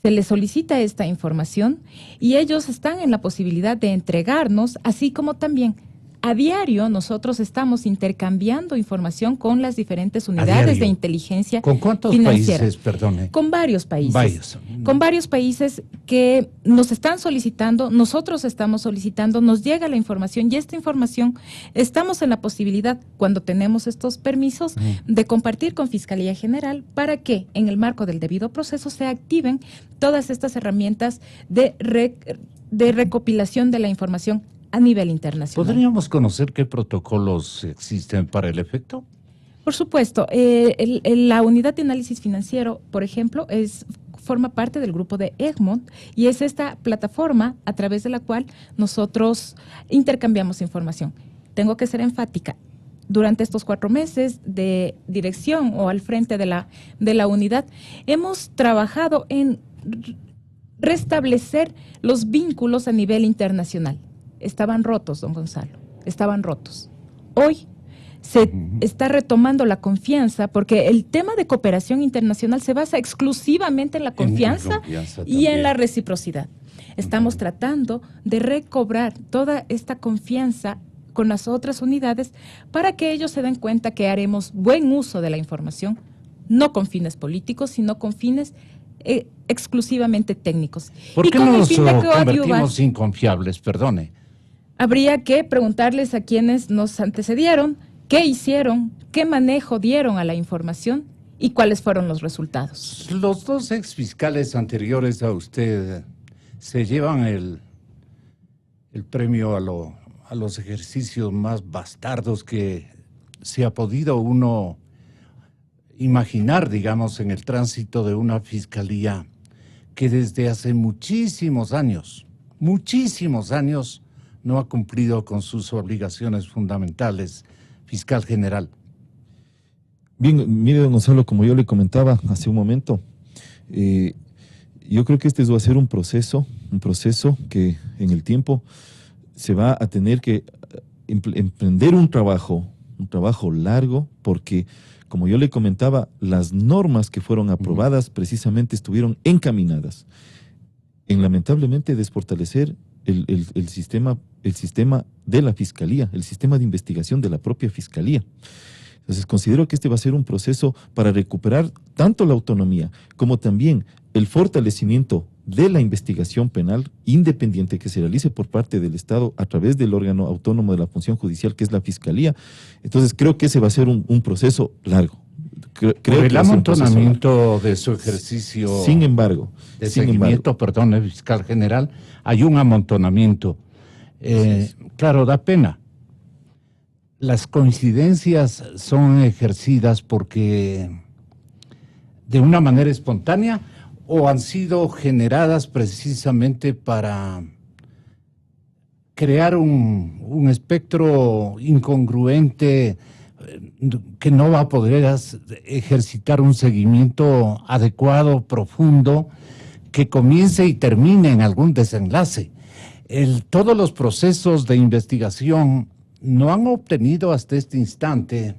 Se les solicita esta información y ellos están en la posibilidad de entregarnos, así como también a diario nosotros estamos intercambiando información con las diferentes unidades de inteligencia financiera. ¿Con cuántos países, perdone? Con varios países. Con varios países que nos están solicitando, nosotros estamos solicitando, nos llega la información y esta información estamos en la posibilidad, cuando tenemos estos permisos, de compartir con Fiscalía General para que en el marco del debido proceso se activen todas estas herramientas de recopilación de la información a nivel internacional. ¿Podríamos conocer qué protocolos existen para el efecto? Por supuesto. La unidad de análisis financiero, por ejemplo, forma parte del grupo de Egmont y es esta plataforma a través de la cual nosotros intercambiamos información. Tengo que ser enfática. Durante estos 4 meses de dirección o al frente de la unidad, hemos trabajado en restablecer los vínculos a nivel internacional. Estaban rotos, don Gonzalo, estaban rotos. Hoy se está retomando la confianza porque el tema de cooperación internacional se basa exclusivamente en la confianza y en la reciprocidad. Estamos tratando de recobrar toda esta confianza con las otras unidades para que ellos se den cuenta que haremos buen uso de la información, no con fines políticos, sino con fines exclusivamente técnicos. ¿Por qué nos convertimos inconfiables? Perdone. Habría que preguntarles a quienes nos antecedieron, qué hicieron, qué manejo dieron a la información y cuáles fueron los resultados. Los 2 exfiscales anteriores a usted se llevan el premio a los ejercicios más bastardos que se ha podido uno imaginar, digamos, en el tránsito de una fiscalía que desde hace muchísimos años, no ha cumplido con sus obligaciones fundamentales, fiscal general. Bien, mire, don Gonzalo, como yo le comentaba hace un momento, yo creo que este va a ser un proceso que en el tiempo se va a tener que emprender un trabajo largo, porque, como yo le comentaba, las normas que fueron aprobadas precisamente estuvieron encaminadas en, lamentablemente, desfortalecer el sistema de la Fiscalía, el sistema de investigación de la propia Fiscalía. Entonces considero que este va a ser un proceso para recuperar tanto la autonomía como también el fortalecimiento de la investigación penal independiente que se realice por parte del Estado a través del órgano autónomo de la función judicial, que es la Fiscalía. Entonces creo que ese va a ser un proceso largo. Creo por el que va a ser un proceso amontonamiento de su ejercicio Sin embargo, perdón, fiscal general, hay un amontonamiento. Claro, da pena. Las coincidencias son ejercidas porque de una manera espontánea o han sido generadas precisamente para crear un espectro incongruente que no va a poder ejercitar un seguimiento adecuado, profundo, que comience y termine en algún desenlace. Todos los procesos de investigación no han obtenido hasta este instante,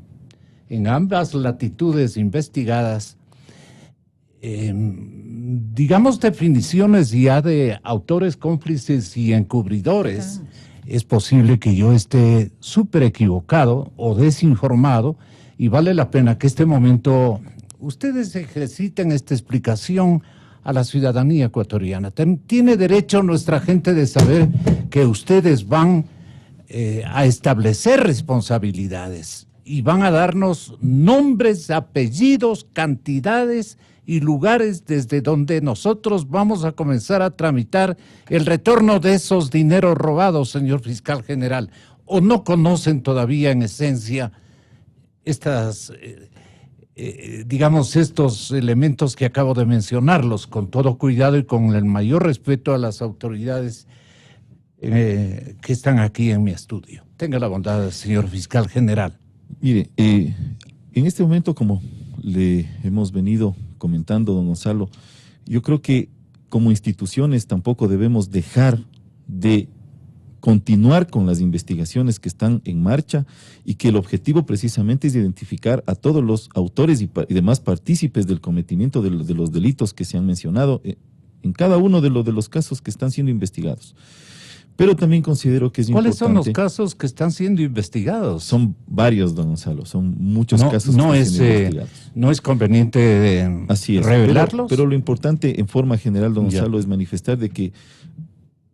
en ambas latitudes investigadas, digamos, definiciones ya de autores, cómplices y encubridores. Es posible que yo esté súper equivocado o desinformado, y vale la pena que este momento ustedes ejerciten esta explicación a la ciudadanía ecuatoriana. Tiene derecho nuestra gente de saber que ustedes van a establecer responsabilidades y van a darnos nombres, apellidos, cantidades y lugares desde donde nosotros vamos a comenzar a tramitar el retorno de esos dineros robados, señor fiscal general. ¿O no conocen todavía en esencia estas, digamos, estos elementos que acabo de mencionarlos, con todo cuidado y con el mayor respeto a las autoridades que están aquí en mi estudio? Tenga la bondad, señor fiscal general. Mire, en este momento, como le hemos venido comentando, don Gonzalo, yo creo que como instituciones tampoco debemos dejar de continuar con las investigaciones que están en marcha, y que el objetivo precisamente es identificar a todos los autores y demás partícipes del cometimiento de los delitos que se han mencionado en cada uno de los casos que están siendo investigados. Pero también considero que es importante... ¿Cuáles son los casos que están siendo investigados? Son varios, don Gonzalo, son muchos casos que están siendo investigados. No es conveniente Así es, revelarlos. pero lo importante en forma general, don Gonzalo, es manifestar de que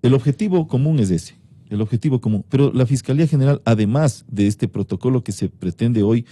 el objetivo común es ese, el objetivo común. Pero la Fiscalía General, además de este protocolo que se pretende hoy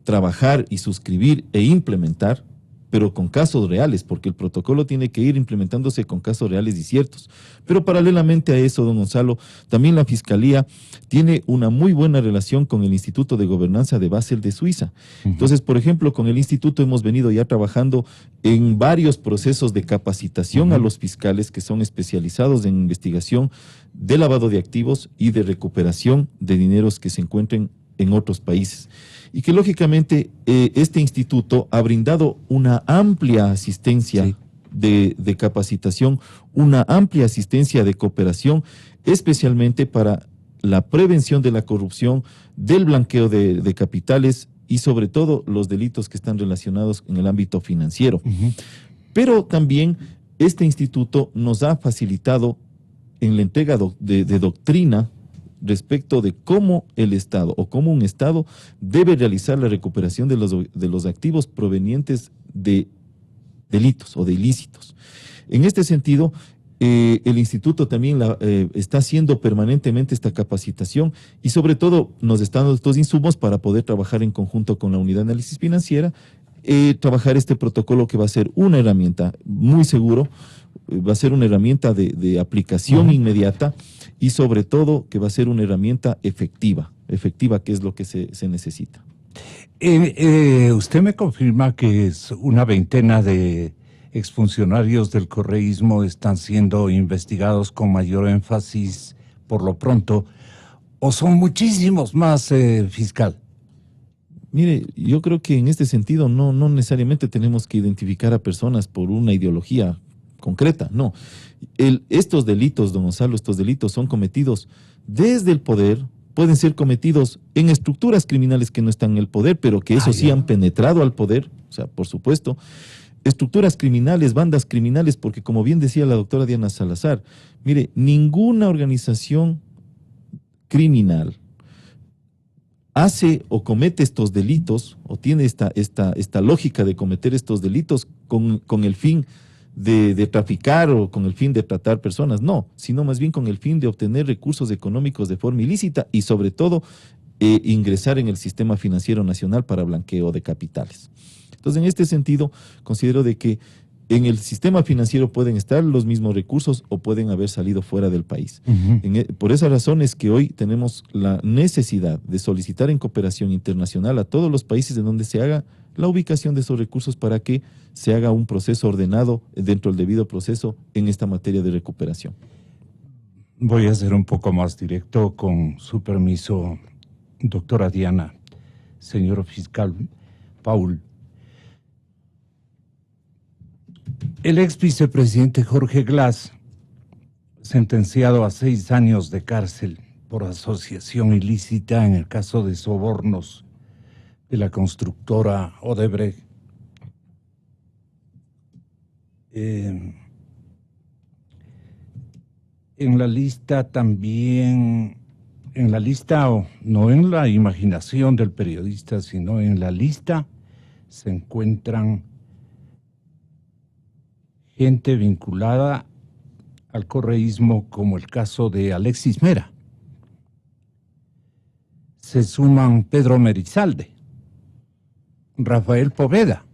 trabajar y suscribir e implementar, pero con casos reales, porque el protocolo tiene que ir implementándose con casos reales y ciertos. Pero paralelamente a eso, don Gonzalo, también la Fiscalía tiene una muy buena relación con el Instituto de Gobernanza de Basel de Suiza. Entonces, por ejemplo, con el instituto hemos venido ya trabajando en varios procesos de capacitación a los fiscales que son especializados en investigación de lavado de activos y de recuperación de dineros que se encuentren en otros países. Y que lógicamente este instituto ha brindado una amplia asistencia de capacitación, una amplia asistencia de cooperación, especialmente para la prevención de la corrupción, del blanqueo de capitales y sobre todo los delitos que están relacionados en el ámbito financiero. Pero también este instituto nos ha facilitado en la entrega de doctrina respecto de cómo el Estado o cómo un Estado debe realizar la recuperación de los activos provenientes de delitos o de ilícitos. En este sentido, el instituto también está haciendo permanentemente esta capacitación y sobre todo nos está dando estos insumos para poder trabajar en conjunto con la unidad de análisis financiera, trabajar este protocolo que va a ser una herramienta muy seguro, va a ser una herramienta de aplicación inmediata y sobre todo que va a ser una herramienta efectiva que es lo que se necesita. Usted me confirma que es una veintena de exfuncionarios del correísmo están siendo investigados con mayor énfasis por lo pronto, ¿o son muchísimos más, fiscal? Mire, yo creo que en este sentido no necesariamente tenemos que identificar a personas por una ideología concreta, no. Estos delitos, don Gonzalo, estos delitos son cometidos desde el poder, pueden ser cometidos en estructuras criminales que no están en el poder, pero que eso sí han penetrado al poder, o sea, por supuesto, estructuras criminales, bandas criminales, porque como bien decía la doctora Diana Salazar, mire, ninguna organización criminal hace o comete estos delitos, o tiene esta lógica de cometer estos delitos con el fin de traficar o con el fin de tratar personas, no, sino más bien con el fin de obtener recursos económicos de forma ilícita y sobre todo ingresar en el sistema financiero nacional para blanqueo de capitales. Entonces, en este sentido, considero de que en el sistema financiero pueden estar los mismos recursos o pueden haber salido fuera del país. Por esa razón es que hoy tenemos la necesidad de solicitar en cooperación internacional a todos los países en donde se haga la ubicación de esos recursos para que se haga un proceso ordenado dentro del debido proceso en esta materia de recuperación. Voy a ser un poco más directo, con su permiso, doctora Diana. Señor fiscal Paul, el ex vicepresidente Jorge Glass, sentenciado a 6 años de cárcel por asociación ilícita en el caso de sobornos de la constructora Odebrecht. En la lista también, en la lista, no en la imaginación del periodista, sino en la lista se encuentran gente vinculada al correísmo, como el caso de Alexis Mera. Se suman Pedro Merizalde, Rafael Poveda,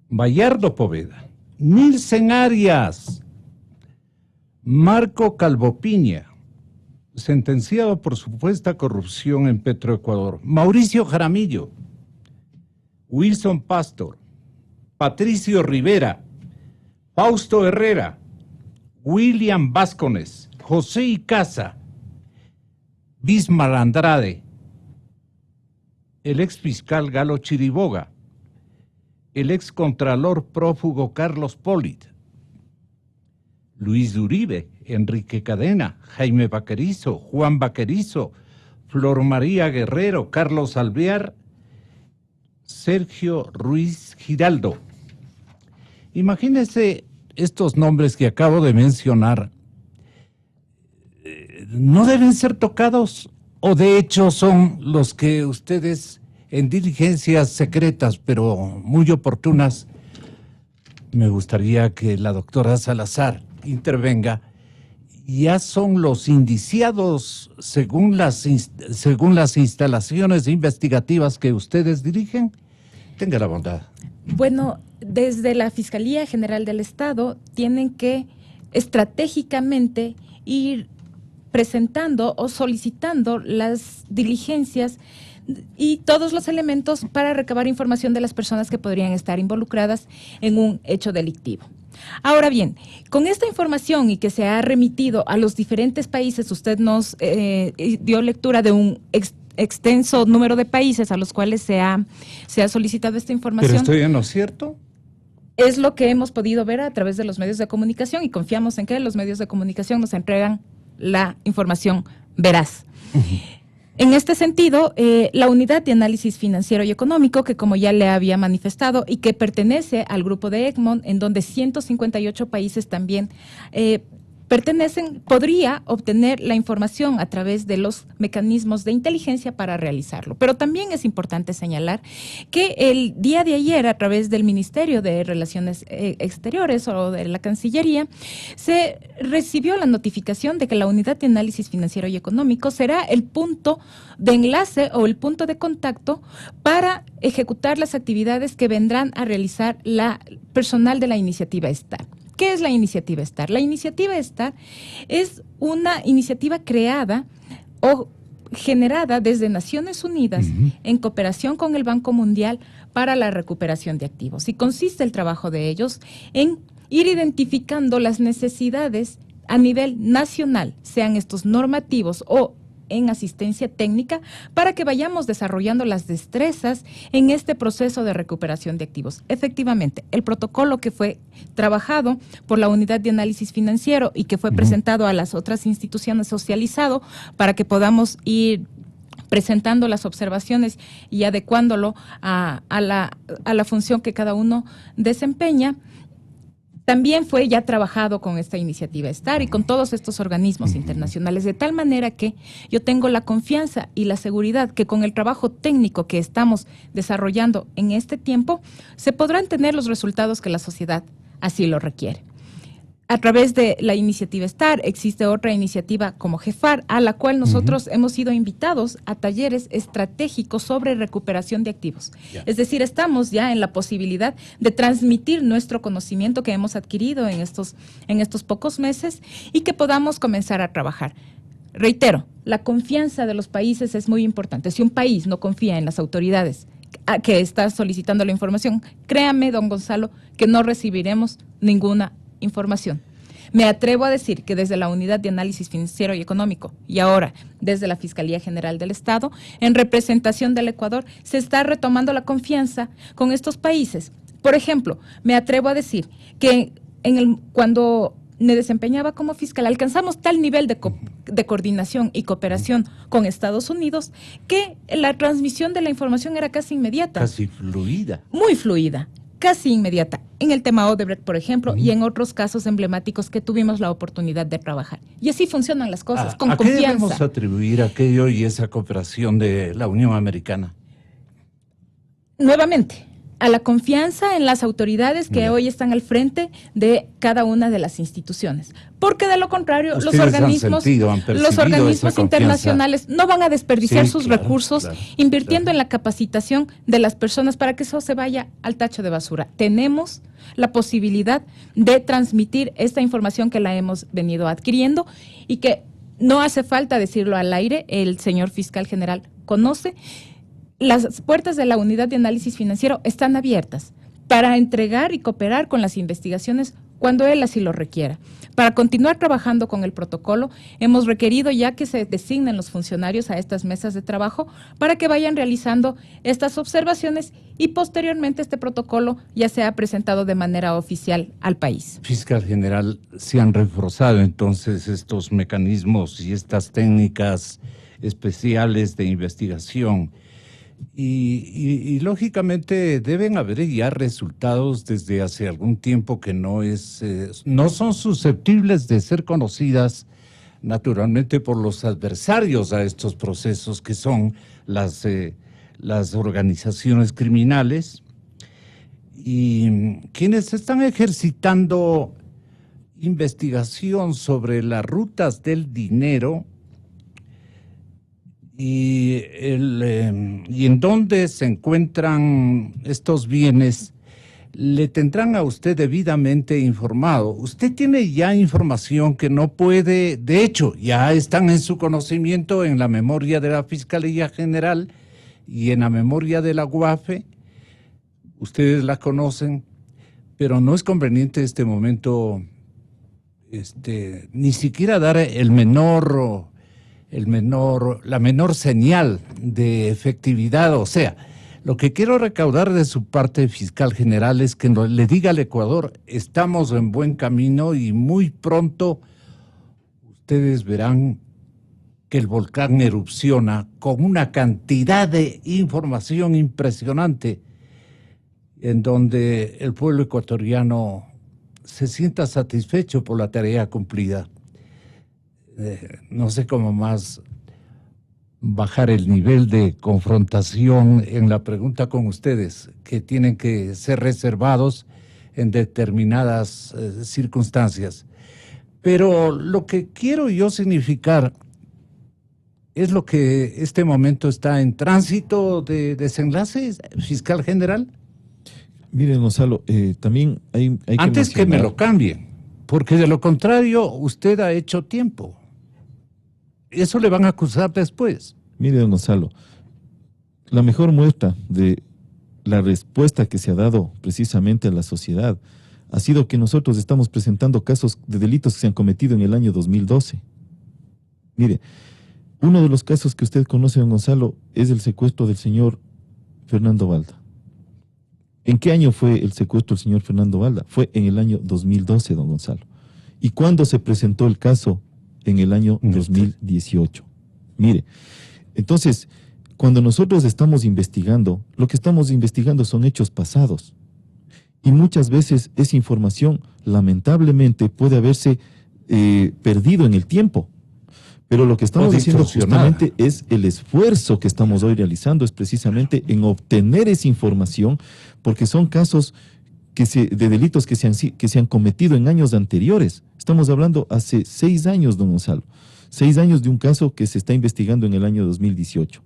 Bayardo Poveda, Nilsen Arias, Marco Calvopiña, sentenciado por supuesta corrupción en Petroecuador, Mauricio Jaramillo, Wilson Pastor, Patricio Rivera, Fausto Herrera, William Vázquez, José Icaza, Bismar Andrade, el ex fiscal Galo Chiriboga, el ex contralor prófugo Carlos Polit, Luis Uribe, Enrique Cadena, Jaime Vaquerizo, Juan Vaquerizo, Flor María Guerrero, Carlos Alvear, Sergio Ruiz Giraldo. Imagínense estos nombres que acabo de mencionar. ¿No deben ser tocados o de hecho son los que ustedes en diligencias secretas pero muy oportunas? Me gustaría que la doctora Salazar intervenga. ¿Ya son los indiciados según las instalaciones investigativas que ustedes dirigen? Tenga la bondad. Bueno, desde la Fiscalía General del Estado tienen que estratégicamente ir presentando o solicitando las diligencias y todos los elementos para recabar información de las personas que podrían estar involucradas en un hecho delictivo. Ahora bien, con esta información y que se ha remitido a los diferentes países, usted nos dio lectura de un extenso número de países a los cuales se ha solicitado esta información. ¿Pero estoy en lo cierto? Es lo que hemos podido ver a través de los medios de comunicación y confiamos en que los medios de comunicación nos entregan la información veraz. En este sentido, la Unidad de Análisis Financiero y Económico, que como ya le había manifestado y que pertenece al grupo de Egmont, en donde 158 países también pertenecen, podría obtener la información a través de los mecanismos de inteligencia para realizarlo. Pero también es importante señalar que el día de ayer, a través del Ministerio de Relaciones Exteriores o de la Cancillería, se recibió la notificación de que la Unidad de Análisis Financiero y Económico será el punto de enlace o el punto de contacto para ejecutar las actividades que vendrán a realizar la personal de la iniciativa STAR. ¿Qué es la iniciativa STAR? La iniciativa STAR es una iniciativa creada o generada desde Naciones Unidas en cooperación con el Banco Mundial para la recuperación de activos. Y consiste el trabajo de ellos en ir identificando las necesidades a nivel nacional, sean estos normativos o en asistencia técnica, para que vayamos desarrollando las destrezas en este proceso de recuperación de activos. Efectivamente, el protocolo que fue trabajado por la Unidad de Análisis Financiero y que fue presentado a las otras instituciones, socializado, para que podamos ir presentando las observaciones y adecuándolo a la función que cada uno desempeña, también fue ya trabajado con esta iniciativa STAR y con todos estos organismos internacionales, de tal manera que yo tengo la confianza y la seguridad que con el trabajo técnico que estamos desarrollando en este tiempo, se podrán tener los resultados que la sociedad así lo requiere. A través de la iniciativa STAR existe otra iniciativa como GEFAR, a la cual nosotros hemos sido invitados a talleres estratégicos sobre recuperación de activos. Es decir, estamos ya en la posibilidad de transmitir nuestro conocimiento que hemos adquirido en estos pocos meses y que podamos comenzar a trabajar. Reitero, la confianza de los países es muy importante. Si un país no confía en las autoridades que está solicitando la información, créame, don Gonzalo, que no recibiremos ninguna información. Me atrevo a decir que desde la Unidad de Análisis Financiero y Económico y ahora desde la Fiscalía General del Estado, en representación del Ecuador, se está retomando la confianza con estos países. Por ejemplo, me atrevo a decir que cuando me desempeñaba como fiscal, alcanzamos tal nivel de coordinación y cooperación con Estados Unidos que la transmisión de la información era casi inmediata. Casi fluida. Muy fluida. Casi inmediata, en el tema Odebrecht, por ejemplo, y en otros casos emblemáticos que tuvimos la oportunidad de trabajar. Y así funcionan las cosas, con confianza. ¿A qué debemos atribuir aquello y esa cooperación de la Unión Americana? Nuevamente, a la confianza en las autoridades que hoy están al frente de cada una de las instituciones. Porque de lo contrario, los organismos internacionales no van a desperdiciar sus recursos invirtiendo en la capacitación de las personas para que eso se vaya al tacho de basura. Tenemos la posibilidad de transmitir esta información que la hemos venido adquiriendo y que no hace falta decirlo al aire, el señor fiscal general conoce. Las puertas de la Unidad de Análisis Financiero están abiertas para entregar y cooperar con las investigaciones cuando él así lo requiera. Para continuar trabajando con el protocolo, hemos requerido ya que se designen los funcionarios a estas mesas de trabajo para que vayan realizando estas observaciones y posteriormente este protocolo ya sea presentado de manera oficial al país. Fiscal General, ¿se han reforzado entonces estos mecanismos y estas técnicas especiales de investigación? Y lógicamente deben haber ya resultados desde hace algún tiempo que no son susceptibles de ser conocidas naturalmente por los adversarios a estos procesos que son las organizaciones criminales y quienes están ejercitando investigación sobre las rutas del dinero y en dónde se encuentran estos bienes, le tendrán a usted debidamente informado. Usted tiene ya información que no puede, de hecho, ya están en su conocimiento en la memoria de la Fiscalía General y en la memoria de la UAFE. Ustedes la conocen, pero no es conveniente en este momento ni siquiera dar la menor señal de efectividad. O sea, lo que quiero recaudar de su parte, fiscal general, es que le diga al Ecuador, estamos en buen camino y muy pronto ustedes verán que el volcán erupciona con una cantidad de información impresionante en donde el pueblo ecuatoriano se sienta satisfecho por la tarea cumplida. No sé cómo más bajar el nivel de confrontación en la pregunta con ustedes, que tienen que ser reservados en determinadas circunstancias. Pero lo que quiero yo significar es lo que este momento está en tránsito de desenlace, fiscal general. Mire, Gonzalo, también hay Antes que me lo cambien, porque de lo contrario usted ha hecho tiempo. Eso le van a acusar después. Mire, don Gonzalo, la mejor muestra de la respuesta que se ha dado precisamente a la sociedad ha sido que nosotros estamos presentando casos de delitos que se han cometido en el año 2012. Mire, uno de los casos que usted conoce, don Gonzalo, es el secuestro del señor Fernando Balda. ¿En qué año fue el secuestro del señor Fernando Balda? Fue en el año 2012, don Gonzalo. ¿Y cuándo se presentó el caso? En el año 2018. Mire, entonces, cuando nosotros estamos investigando, lo que estamos investigando son hechos pasados. Y muchas veces esa información, lamentablemente, puede haberse perdido en el tiempo. Pero lo que estamos haciendo justamente es el esfuerzo que estamos hoy realizando, es precisamente en obtener esa información, porque son casos de delitos que se han cometido en años anteriores. Estamos hablando hace 6 años, don Gonzalo. 6 años de un caso que se está investigando en el año 2018.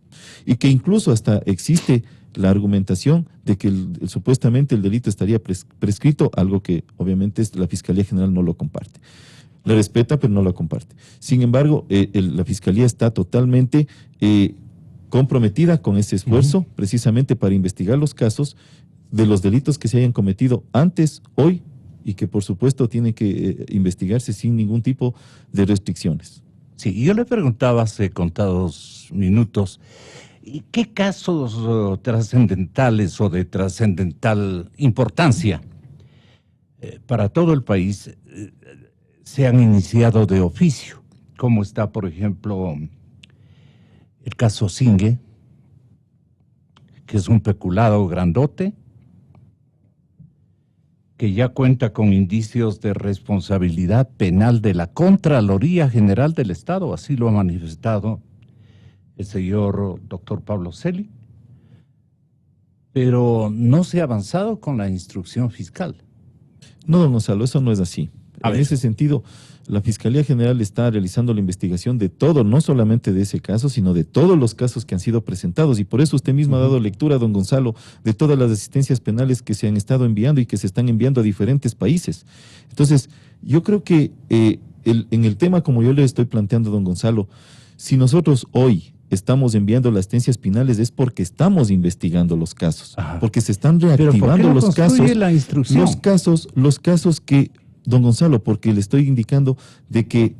Y que incluso hasta existe la argumentación de que supuestamente el delito estaría prescrito, algo que obviamente la Fiscalía General no lo comparte. La respeta, pero no la comparte. Sin embargo, la Fiscalía está totalmente comprometida con ese esfuerzo, precisamente para investigar los casos de los delitos que se hayan cometido antes, hoy, y que por supuesto tienen que investigarse sin ningún tipo de restricciones. Sí, yo le preguntaba hace contados minutos, ¿qué casos trascendentales o de trascendental importancia para todo el país se han iniciado de oficio? Como está, por ejemplo, el caso Singue, que es un peculado grandote, que ya cuenta con indicios de responsabilidad penal de la Contraloría General del Estado, así lo ha manifestado el señor doctor Pablo Celi, pero no se ha avanzado con la instrucción fiscal. No, don Gonzalo, eso no es así. En ese sentido, la Fiscalía General está realizando la investigación de todo, no solamente de ese caso, sino de todos los casos que han sido presentados. Y por eso usted mismo ha dado lectura, don Gonzalo, de todas las asistencias penales que se han estado enviando y que se están enviando a diferentes países. Entonces, yo creo que en el tema, como yo le estoy planteando, don Gonzalo, si nosotros hoy estamos enviando las asistencias penales es porque estamos investigando los casos, porque se están reactivando los casos. La instrucción? Los casos que, don Gonzalo, porque le estoy indicando de que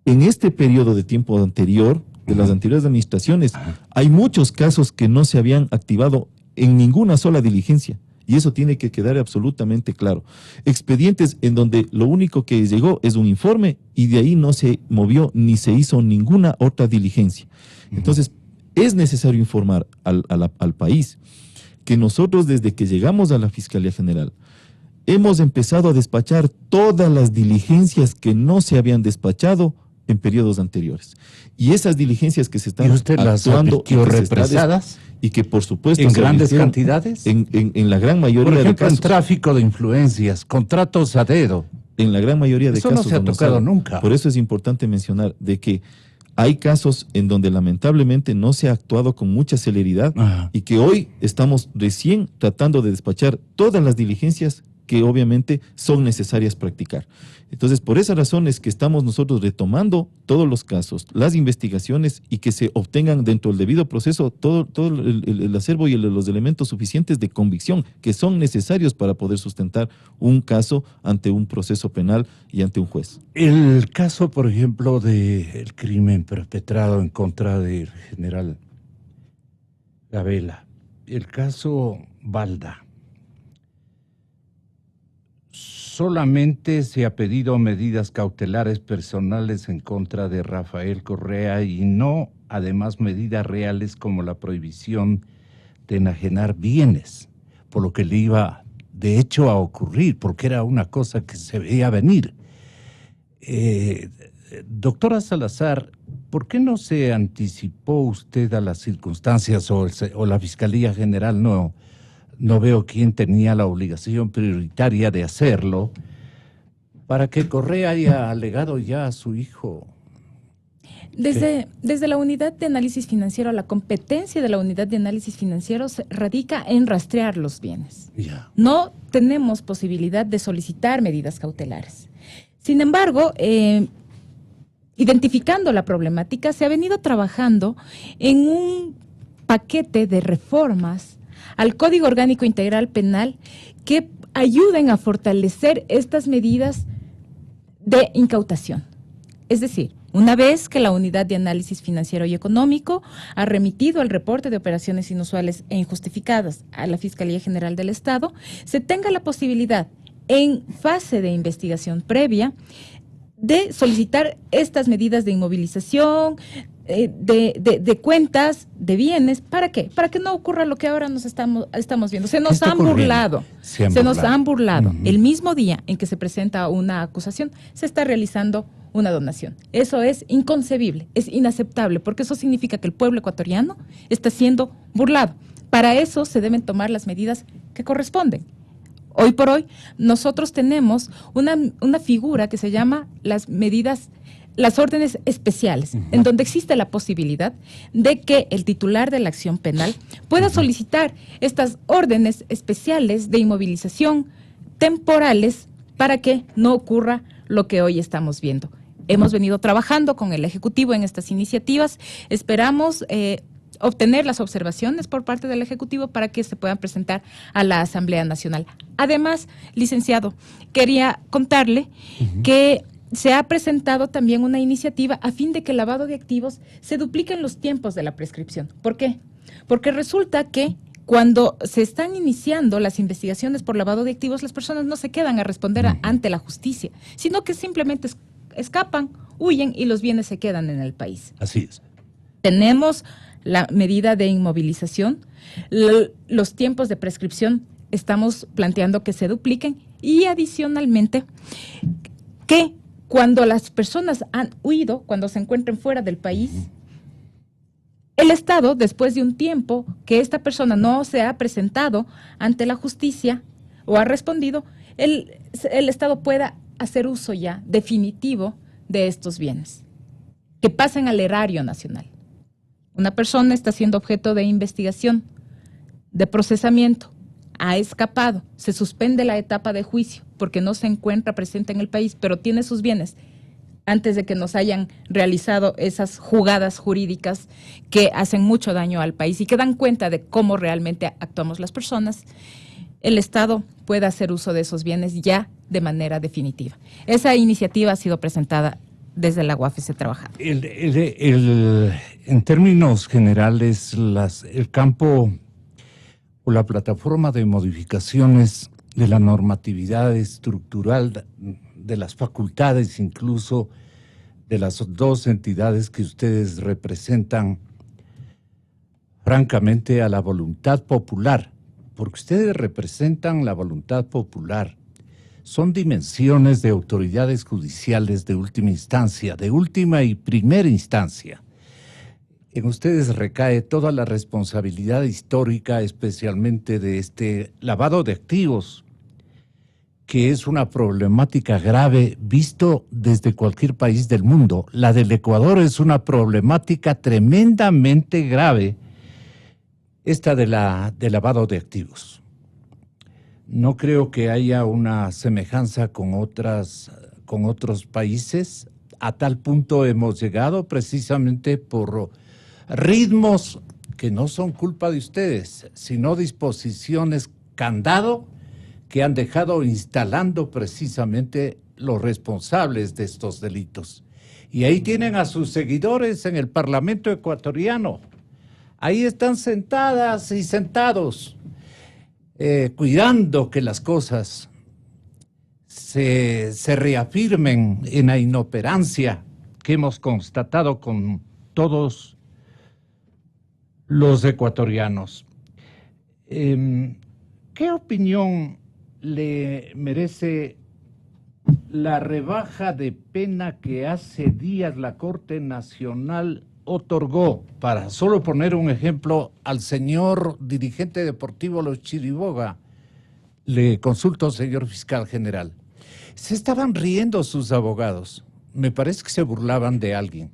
en este periodo de tiempo anterior, de las anteriores administraciones, hay muchos casos que no se habían activado en ninguna sola diligencia. Y eso tiene que quedar absolutamente claro. Expedientes en donde lo único que llegó es un informe y de ahí no se movió ni se hizo ninguna otra diligencia. Entonces, es necesario informar al país que nosotros desde que llegamos a la Fiscalía General hemos empezado a despachar todas las diligencias que no se habían despachado en periodos anteriores. Y esas diligencias que se están actuando represadas y que por supuesto en grandes cantidades, en la gran mayoría por ejemplo, de casos, en tráfico de influencias, contratos a dedo. En la gran mayoría de eso casos no se ha tocado nunca. Por eso es importante mencionar de que hay casos en donde lamentablemente no se ha actuado con mucha celeridad y que hoy estamos recién tratando de despachar todas las diligencias que obviamente son necesarias practicar. Entonces, por esa razón es que estamos nosotros retomando todos los casos, las investigaciones y que se obtengan dentro del debido proceso todo el acervo y los elementos suficientes de convicción que son necesarios para poder sustentar un caso ante un proceso penal y ante un juez. El caso, por ejemplo, del crimen perpetrado en contra del general Gabela, el caso Balda. Solamente se ha pedido medidas cautelares personales en contra de Rafael Correa y no, además, medidas reales como la prohibición de enajenar bienes, por lo que le iba, de hecho, a ocurrir, porque era una cosa que se veía venir. Doctora Salazar, ¿por qué no se anticipó usted a las circunstancias o la Fiscalía General no veo quién tenía la obligación prioritaria de hacerlo, para que Correa haya alegado ya a su hijo? Desde la unidad de análisis financiero, la competencia de la unidad de análisis financiero radica en rastrear los bienes. No tenemos posibilidad de solicitar medidas cautelares. Sin embargo, identificando la problemática, se ha venido trabajando en un paquete de reformas al Código Orgánico Integral Penal que ayuden a fortalecer estas medidas de incautación. Es decir, una vez que la Unidad de Análisis Financiero y Económico ha remitido el reporte de operaciones inusuales e injustificadas a la Fiscalía General del Estado, se tenga la posibilidad, en fase de investigación previa, de solicitar estas medidas de inmovilización, de cuentas, de bienes. ¿Para qué? Para que no ocurra lo que ahora nos estamos viendo. Se nos han burlado. Se nos han burlado. El mismo día en que se presenta una acusación, se está realizando una donación. Eso es inconcebible, es inaceptable, porque eso significa que el pueblo ecuatoriano está siendo burlado. Para eso se deben tomar las medidas que corresponden. Hoy por hoy, nosotros tenemos una figura que se llama las órdenes especiales, en donde existe la posibilidad de que el titular de la acción penal pueda solicitar estas órdenes especiales de inmovilización temporales para que no ocurra lo que hoy estamos viendo. Hemos venido trabajando con el Ejecutivo en estas iniciativas. Esperamos obtener las observaciones por parte del Ejecutivo para que se puedan presentar a la Asamblea Nacional. Además, licenciado, quería contarle que se ha presentado también una iniciativa a fin de que el lavado de activos se dupliquen los tiempos de la prescripción. ¿Por qué? Porque resulta que cuando se están iniciando las investigaciones por lavado de activos, las personas no se quedan a responder ante la justicia, sino que simplemente escapan, huyen y los bienes se quedan en el país. Así es. Tenemos la medida de inmovilización, los tiempos de prescripción estamos planteando que se dupliquen y adicionalmente que cuando las personas han huido, cuando se encuentren fuera del país, el Estado, después de un tiempo que esta persona no se ha presentado ante la justicia o ha respondido, el Estado pueda hacer uso ya definitivo de estos bienes, que pasen al erario nacional. Una persona está siendo objeto de investigación, de procesamiento, ha escapado, se suspende la etapa de juicio porque no se encuentra presente en el país, pero tiene sus bienes antes de que nos hayan realizado esas jugadas jurídicas que hacen mucho daño al país y que dan cuenta de cómo realmente actuamos las personas. El Estado puede hacer uso de esos bienes ya de manera definitiva. Esa iniciativa ha sido presentada desde la UAFE, se trabaja. En términos generales, el campo o la plataforma de modificaciones de la normatividad estructural de las facultades, incluso de las dos entidades que ustedes representan, francamente, a la voluntad popular, porque ustedes representan la voluntad popular. Son dimensiones de autoridades judiciales de última instancia, de última y primera instancia. En ustedes recae toda la responsabilidad histórica, especialmente de este lavado de activos, que es una problemática grave visto desde cualquier país del mundo. La del Ecuador es una problemática tremendamente grave, esta de lavado de activos. No creo que haya una semejanza con otros países. A tal punto hemos llegado precisamente por ritmos que no son culpa de ustedes, sino disposiciones candado que han dejado instalando precisamente los responsables de estos delitos. Y ahí tienen a sus seguidores en el Parlamento ecuatoriano. Ahí están sentadas y sentados, cuidando que las cosas se reafirmen en la inoperancia que hemos constatado con todos los ecuatorianos. ¿Qué opinión le merece la rebaja de pena que hace días la Corte Nacional otorgó, para solo poner un ejemplo, al señor dirigente deportivo Los Chiriboga? Le consulto, señor fiscal general. Se estaban riendo sus abogados. Me parece que se burlaban de alguien.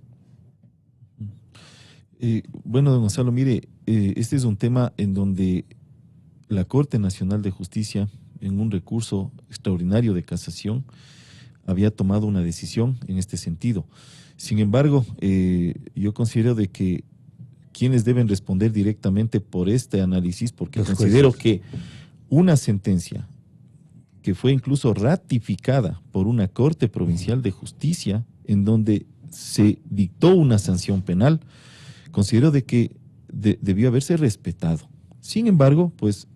Bueno, don Gonzalo, mire, este es un tema en donde la Corte Nacional de Justicia, en un recurso extraordinario de casación, había tomado una decisión en este sentido. Sin embargo, yo considero de que quienes deben responder directamente por este análisis, porque considero que una sentencia que fue incluso ratificada por una Corte Provincial de Justicia, en donde se dictó una sanción penal, considero de que debió haberse respetado. Sin embargo, pues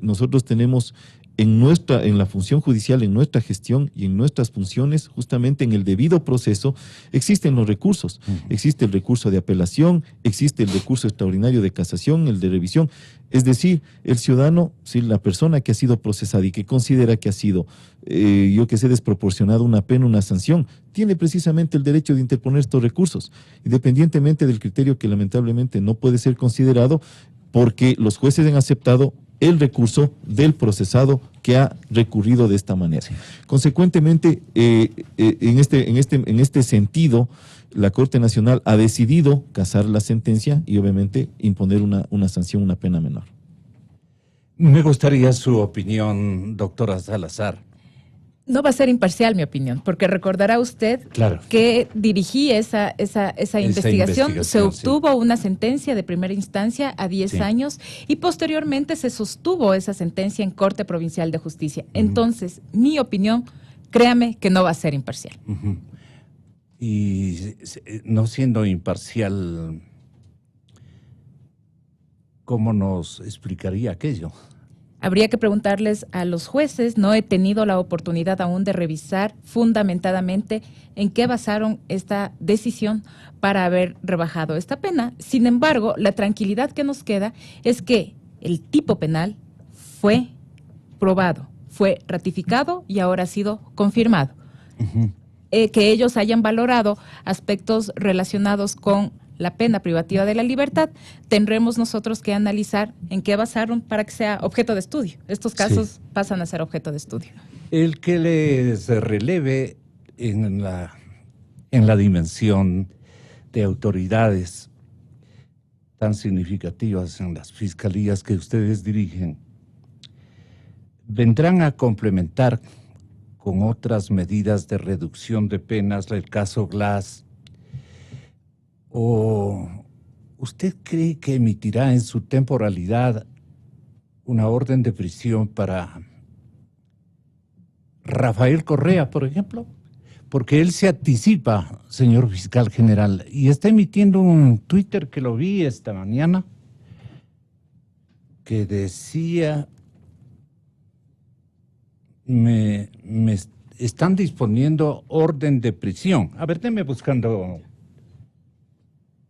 nosotros tenemos en la función judicial, en nuestra gestión y en nuestras funciones, justamente en el debido proceso, existen los recursos. Existe el recurso de apelación, existe el recurso extraordinario de casación, el de revisión. Es decir, el ciudadano, si la persona que ha sido procesada y que considera que ha sido, desproporcionado una pena, una sanción, tiene precisamente el derecho de interponer estos recursos, independientemente del criterio que lamentablemente no puede ser considerado, porque los jueces han aceptado el recurso del procesado que ha recurrido de esta manera. Consecuentemente, en este sentido, la Corte Nacional ha decidido casar la sentencia y obviamente imponer una sanción, una pena menor. Me gustaría su opinión, doctora Salazar. No va a ser imparcial mi opinión, porque recordará usted que dirigí esa investigación. Se obtuvo una sentencia de primera instancia a 10 años y posteriormente se sostuvo esa sentencia en Corte Provincial de Justicia. Entonces, mi opinión, créame que no va a ser imparcial. Y no siendo imparcial, ¿cómo nos explicaría aquello? Habría que preguntarles a los jueces. No he tenido la oportunidad aún de revisar fundamentadamente en qué basaron esta decisión para haber rebajado esta pena. Sin embargo, la tranquilidad que nos queda es que el tipo penal fue probado, fue ratificado y ahora ha sido confirmado. Que ellos hayan valorado aspectos relacionados con la pena privativa de la libertad, tendremos nosotros que analizar en qué basaron para que sea objeto de estudio. Estos casos pasan a ser objeto de estudio. El que les releve en la dimensión de autoridades tan significativas en las fiscalías que ustedes dirigen, vendrán a complementar con otras medidas de reducción de penas, el caso Glass. ¿O usted cree que emitirá en su temporalidad una orden de prisión para Rafael Correa, por ejemplo? Porque él se anticipa, señor fiscal general, y está emitiendo un Twitter que lo vi esta mañana, que decía, me están disponiendo orden de prisión. A ver, déme buscando.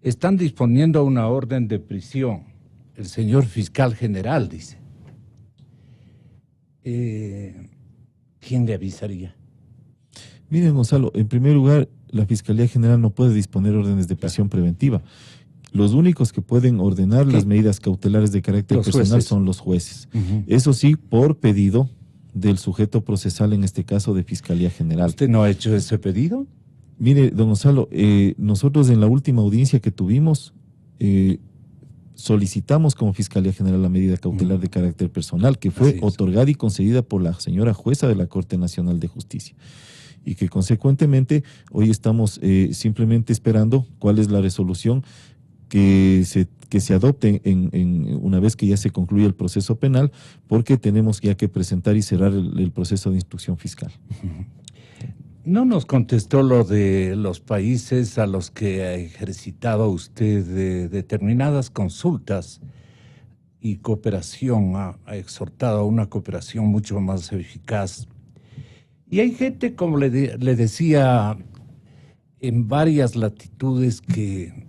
Están disponiendo una orden de prisión. El señor fiscal general dice. ¿Quién le avisaría? Miren, Gonzalo, en primer lugar, la Fiscalía General no puede disponer órdenes de prisión preventiva. Los únicos que pueden ordenar las medidas cautelares de carácter personal son los jueces. Eso sí, por pedido del sujeto procesal, en este caso de Fiscalía General. ¿Usted no ha hecho ese pedido? Mire, don Gonzalo, nosotros en la última audiencia que tuvimos solicitamos como Fiscalía General la medida cautelar de carácter personal, que fue otorgada y concedida por la señora jueza de la Corte Nacional de Justicia, y que consecuentemente hoy estamos simplemente esperando cuál es la resolución que se adopte una vez que ya se concluya el proceso penal, porque tenemos ya que presentar y cerrar el proceso de instrucción fiscal. No nos contestó lo de los países a los que ha ejercitado usted determinadas consultas y cooperación, ha exhortado a una cooperación mucho más eficaz. Y hay gente, como le decía, en varias latitudes que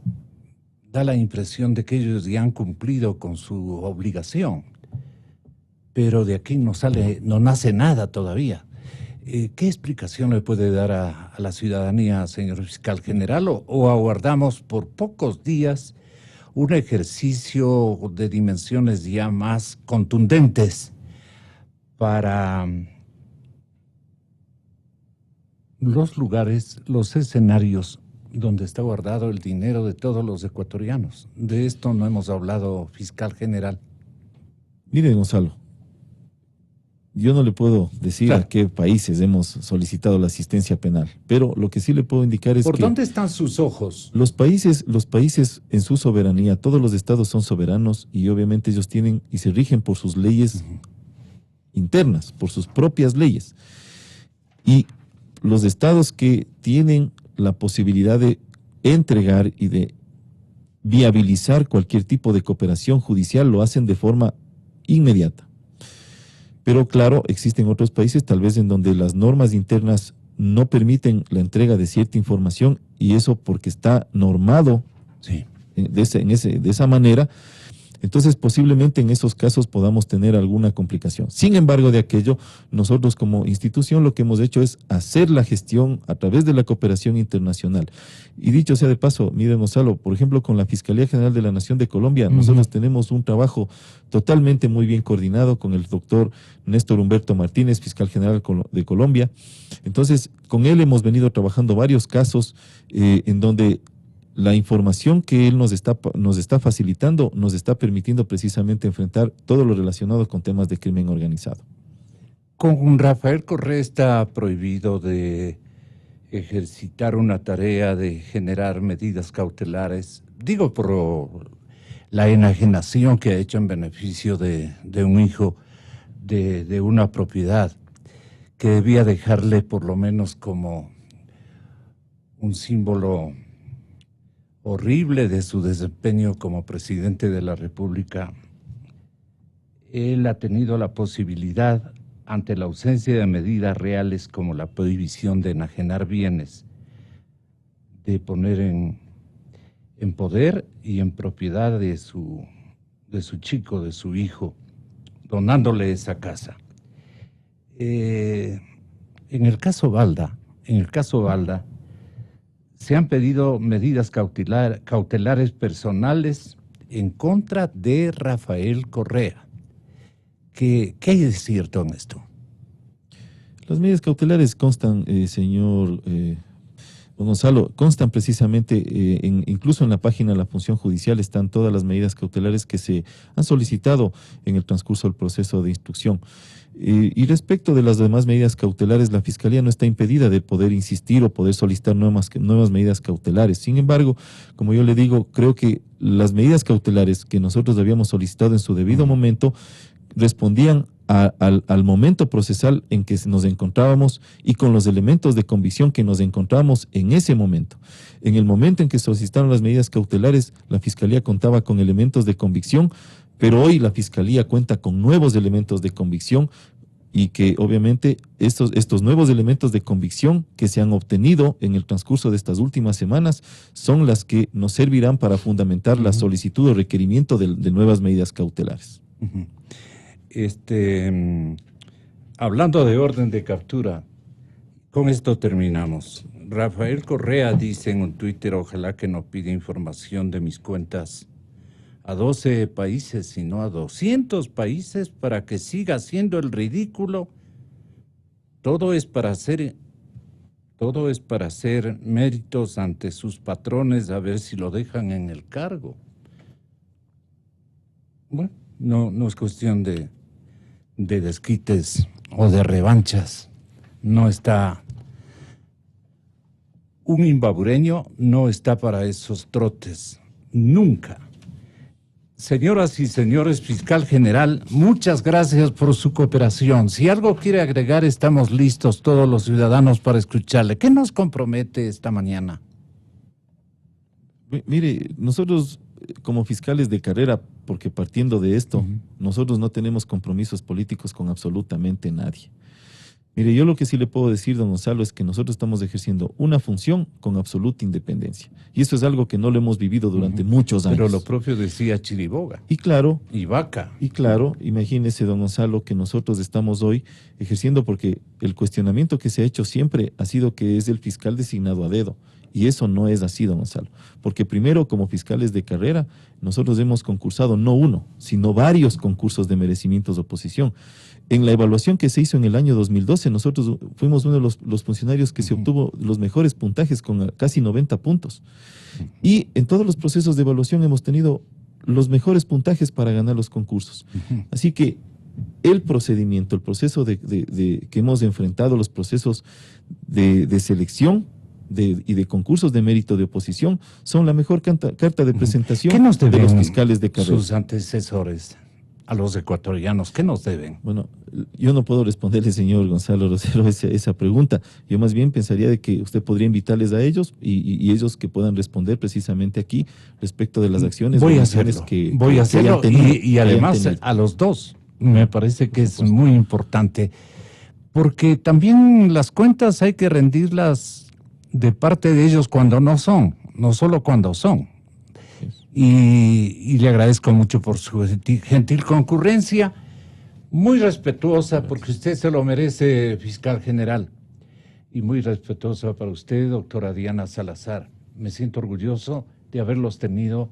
da la impresión de que ellos ya han cumplido con su obligación, pero de aquí no nace nada todavía. ¿Qué explicación le puede dar a la ciudadanía, señor fiscal general, o aguardamos por pocos días un ejercicio de dimensiones ya más contundentes para los lugares, los escenarios donde está guardado el dinero de todos los ecuatorianos? De esto no hemos hablado, fiscal general. Mire, Gonzalo, yo no le puedo decir a qué países hemos solicitado la asistencia penal, pero lo que sí le puedo indicar es que... ¿Por dónde están sus ojos? Los países en su soberanía, todos los estados son soberanos y obviamente ellos tienen y se rigen por sus leyes internas, por sus propias leyes. Y los estados que tienen la posibilidad de entregar y de viabilizar cualquier tipo de cooperación judicial lo hacen de forma inmediata. Pero claro, existen otros países tal vez en donde las normas internas no permiten la entrega de cierta información, y eso porque está normado Sí. de esa manera. Entonces, posiblemente en esos casos podamos tener alguna complicación. Sin embargo, de aquello, nosotros como institución lo que hemos hecho es hacer la gestión a través de la cooperación internacional. Y dicho sea de paso, mire, Gonzalo, por ejemplo, con la Fiscalía General de la Nación de Colombia, nosotros tenemos un trabajo totalmente muy bien coordinado con el doctor Néstor Humberto Martínez, fiscal general de Colombia. Entonces, con él hemos venido trabajando varios casos en donde la información que él nos está facilitando nos está permitiendo precisamente enfrentar todo lo relacionado con temas de crimen organizado. Con Rafael Correa está prohibido de ejercitar una tarea de generar medidas cautelares, digo por la enajenación que ha hecho en beneficio de un hijo de una propiedad que debía dejarle por lo menos como un símbolo horrible de su desempeño como presidente de la República. Él ha tenido la posibilidad, ante la ausencia de medidas reales como la prohibición de enajenar bienes, de poner en poder y en propiedad de su chico, de su hijo, donándole esa casa. En el caso Balda, se han pedido medidas cautelares personales en contra de Rafael Correa. ¿Qué hay de cierto en esto? Las medidas cautelares constan, señor don Gonzalo, constan precisamente, incluso en la página de la función judicial están todas las medidas cautelares que se han solicitado en el transcurso del proceso de instrucción. Y respecto de las demás medidas cautelares, la Fiscalía no está impedida de poder insistir o poder solicitar nuevas medidas cautelares. Sin embargo, como yo le digo, creo que las medidas cautelares que nosotros habíamos solicitado en su debido momento respondían al momento procesal en que nos encontrábamos y con los elementos de convicción que nos encontrábamos en ese momento. En el momento en que solicitaron las medidas cautelares, la Fiscalía contaba con elementos de convicción, pero hoy la Fiscalía cuenta con nuevos elementos de convicción y que obviamente estos nuevos elementos de convicción que se han obtenido en el transcurso de estas últimas semanas son las que nos servirán para fundamentar la solicitud o requerimiento de nuevas medidas cautelares. Hablando de orden de captura, con esto terminamos. Rafael Correa dice en un Twitter: ojalá que no pida información de mis cuentas a 12 países, sino a 200 países para que siga haciendo el ridículo. Todo es para hacer méritos ante sus patrones, a ver si lo dejan en el cargo. Bueno, no es cuestión de desquites o de revanchas. No está, un imbabureño no está para esos trotes, nunca. Señoras y señores, fiscal general, muchas gracias por su cooperación. Si algo quiere agregar, estamos listos todos los ciudadanos para escucharle. ¿Qué nos compromete esta mañana? Mire, nosotros como fiscales de carrera, porque partiendo de esto, nosotros no tenemos compromisos políticos con absolutamente nadie. Mire, yo lo que sí le puedo decir, don Gonzalo, es que nosotros estamos ejerciendo una función con absoluta independencia. Y eso es algo que no lo hemos vivido durante muchos años. Pero lo propio decía Chiriboga. Y claro. Y Vaca. Y claro, imagínese, don Gonzalo, que nosotros estamos hoy ejerciendo, porque el cuestionamiento que se ha hecho siempre ha sido que es el fiscal designado a dedo. Y eso no es así, don Gonzalo. Porque primero, como fiscales de carrera, nosotros hemos concursado no uno, sino varios concursos de merecimientos de oposición. En la evaluación que se hizo en el año 2012, nosotros fuimos uno de los funcionarios que se obtuvo los mejores puntajes con casi 90 puntos. Y en todos los procesos de evaluación hemos tenido los mejores puntajes para ganar los concursos. Así que el procedimiento, el proceso que hemos enfrentado, los procesos de selección y de concursos de mérito de oposición son la mejor carta de presentación de los fiscales de carrera. Sus antecesores, a los ecuatorianos, ¿qué nos deben? Bueno, yo no puedo responderle, señor Gonzalo Rosero, esa pregunta. Yo más bien pensaría de que usted podría invitarles a ellos y ellos que puedan responder precisamente aquí respecto de las acciones. Voy a hacerlo y además a los dos. Me parece que es muy importante, porque también las cuentas hay que rendirlas de parte de ellos cuando no son, no solo cuando son. Y le agradezco mucho por su gentil concurrencia, muy respetuosa, porque usted se lo merece, fiscal general, y muy respetuosa para usted, doctora Diana Salazar. Me siento orgulloso de haberlos tenido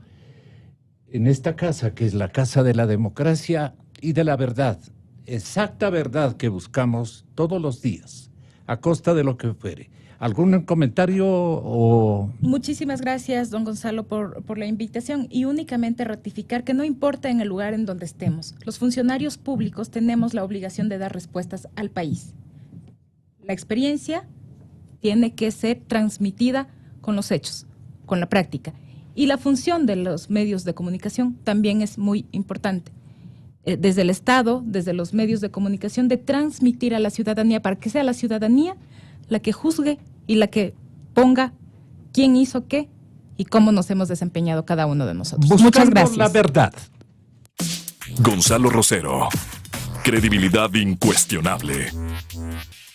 en esta casa, que es la casa de la democracia y de la verdad, exacta verdad que buscamos todos los días, a costa de lo que fuere. ¿Algún comentario o...? Muchísimas gracias, don Gonzalo, por la invitación, y únicamente ratificar que no importa en el lugar en donde estemos, los funcionarios públicos tenemos la obligación de dar respuestas al país. La experiencia tiene que ser transmitida con los hechos, con la práctica, y la función de los medios de comunicación también es muy importante. Desde el Estado, desde los medios de comunicación, de transmitir a la ciudadanía para que sea la ciudadanía la que juzgue y la que ponga quién hizo qué y cómo nos hemos desempeñado cada uno de nosotros. Buscando muchas gracias. la verdad. Gonzalo Rosero. Credibilidad incuestionable.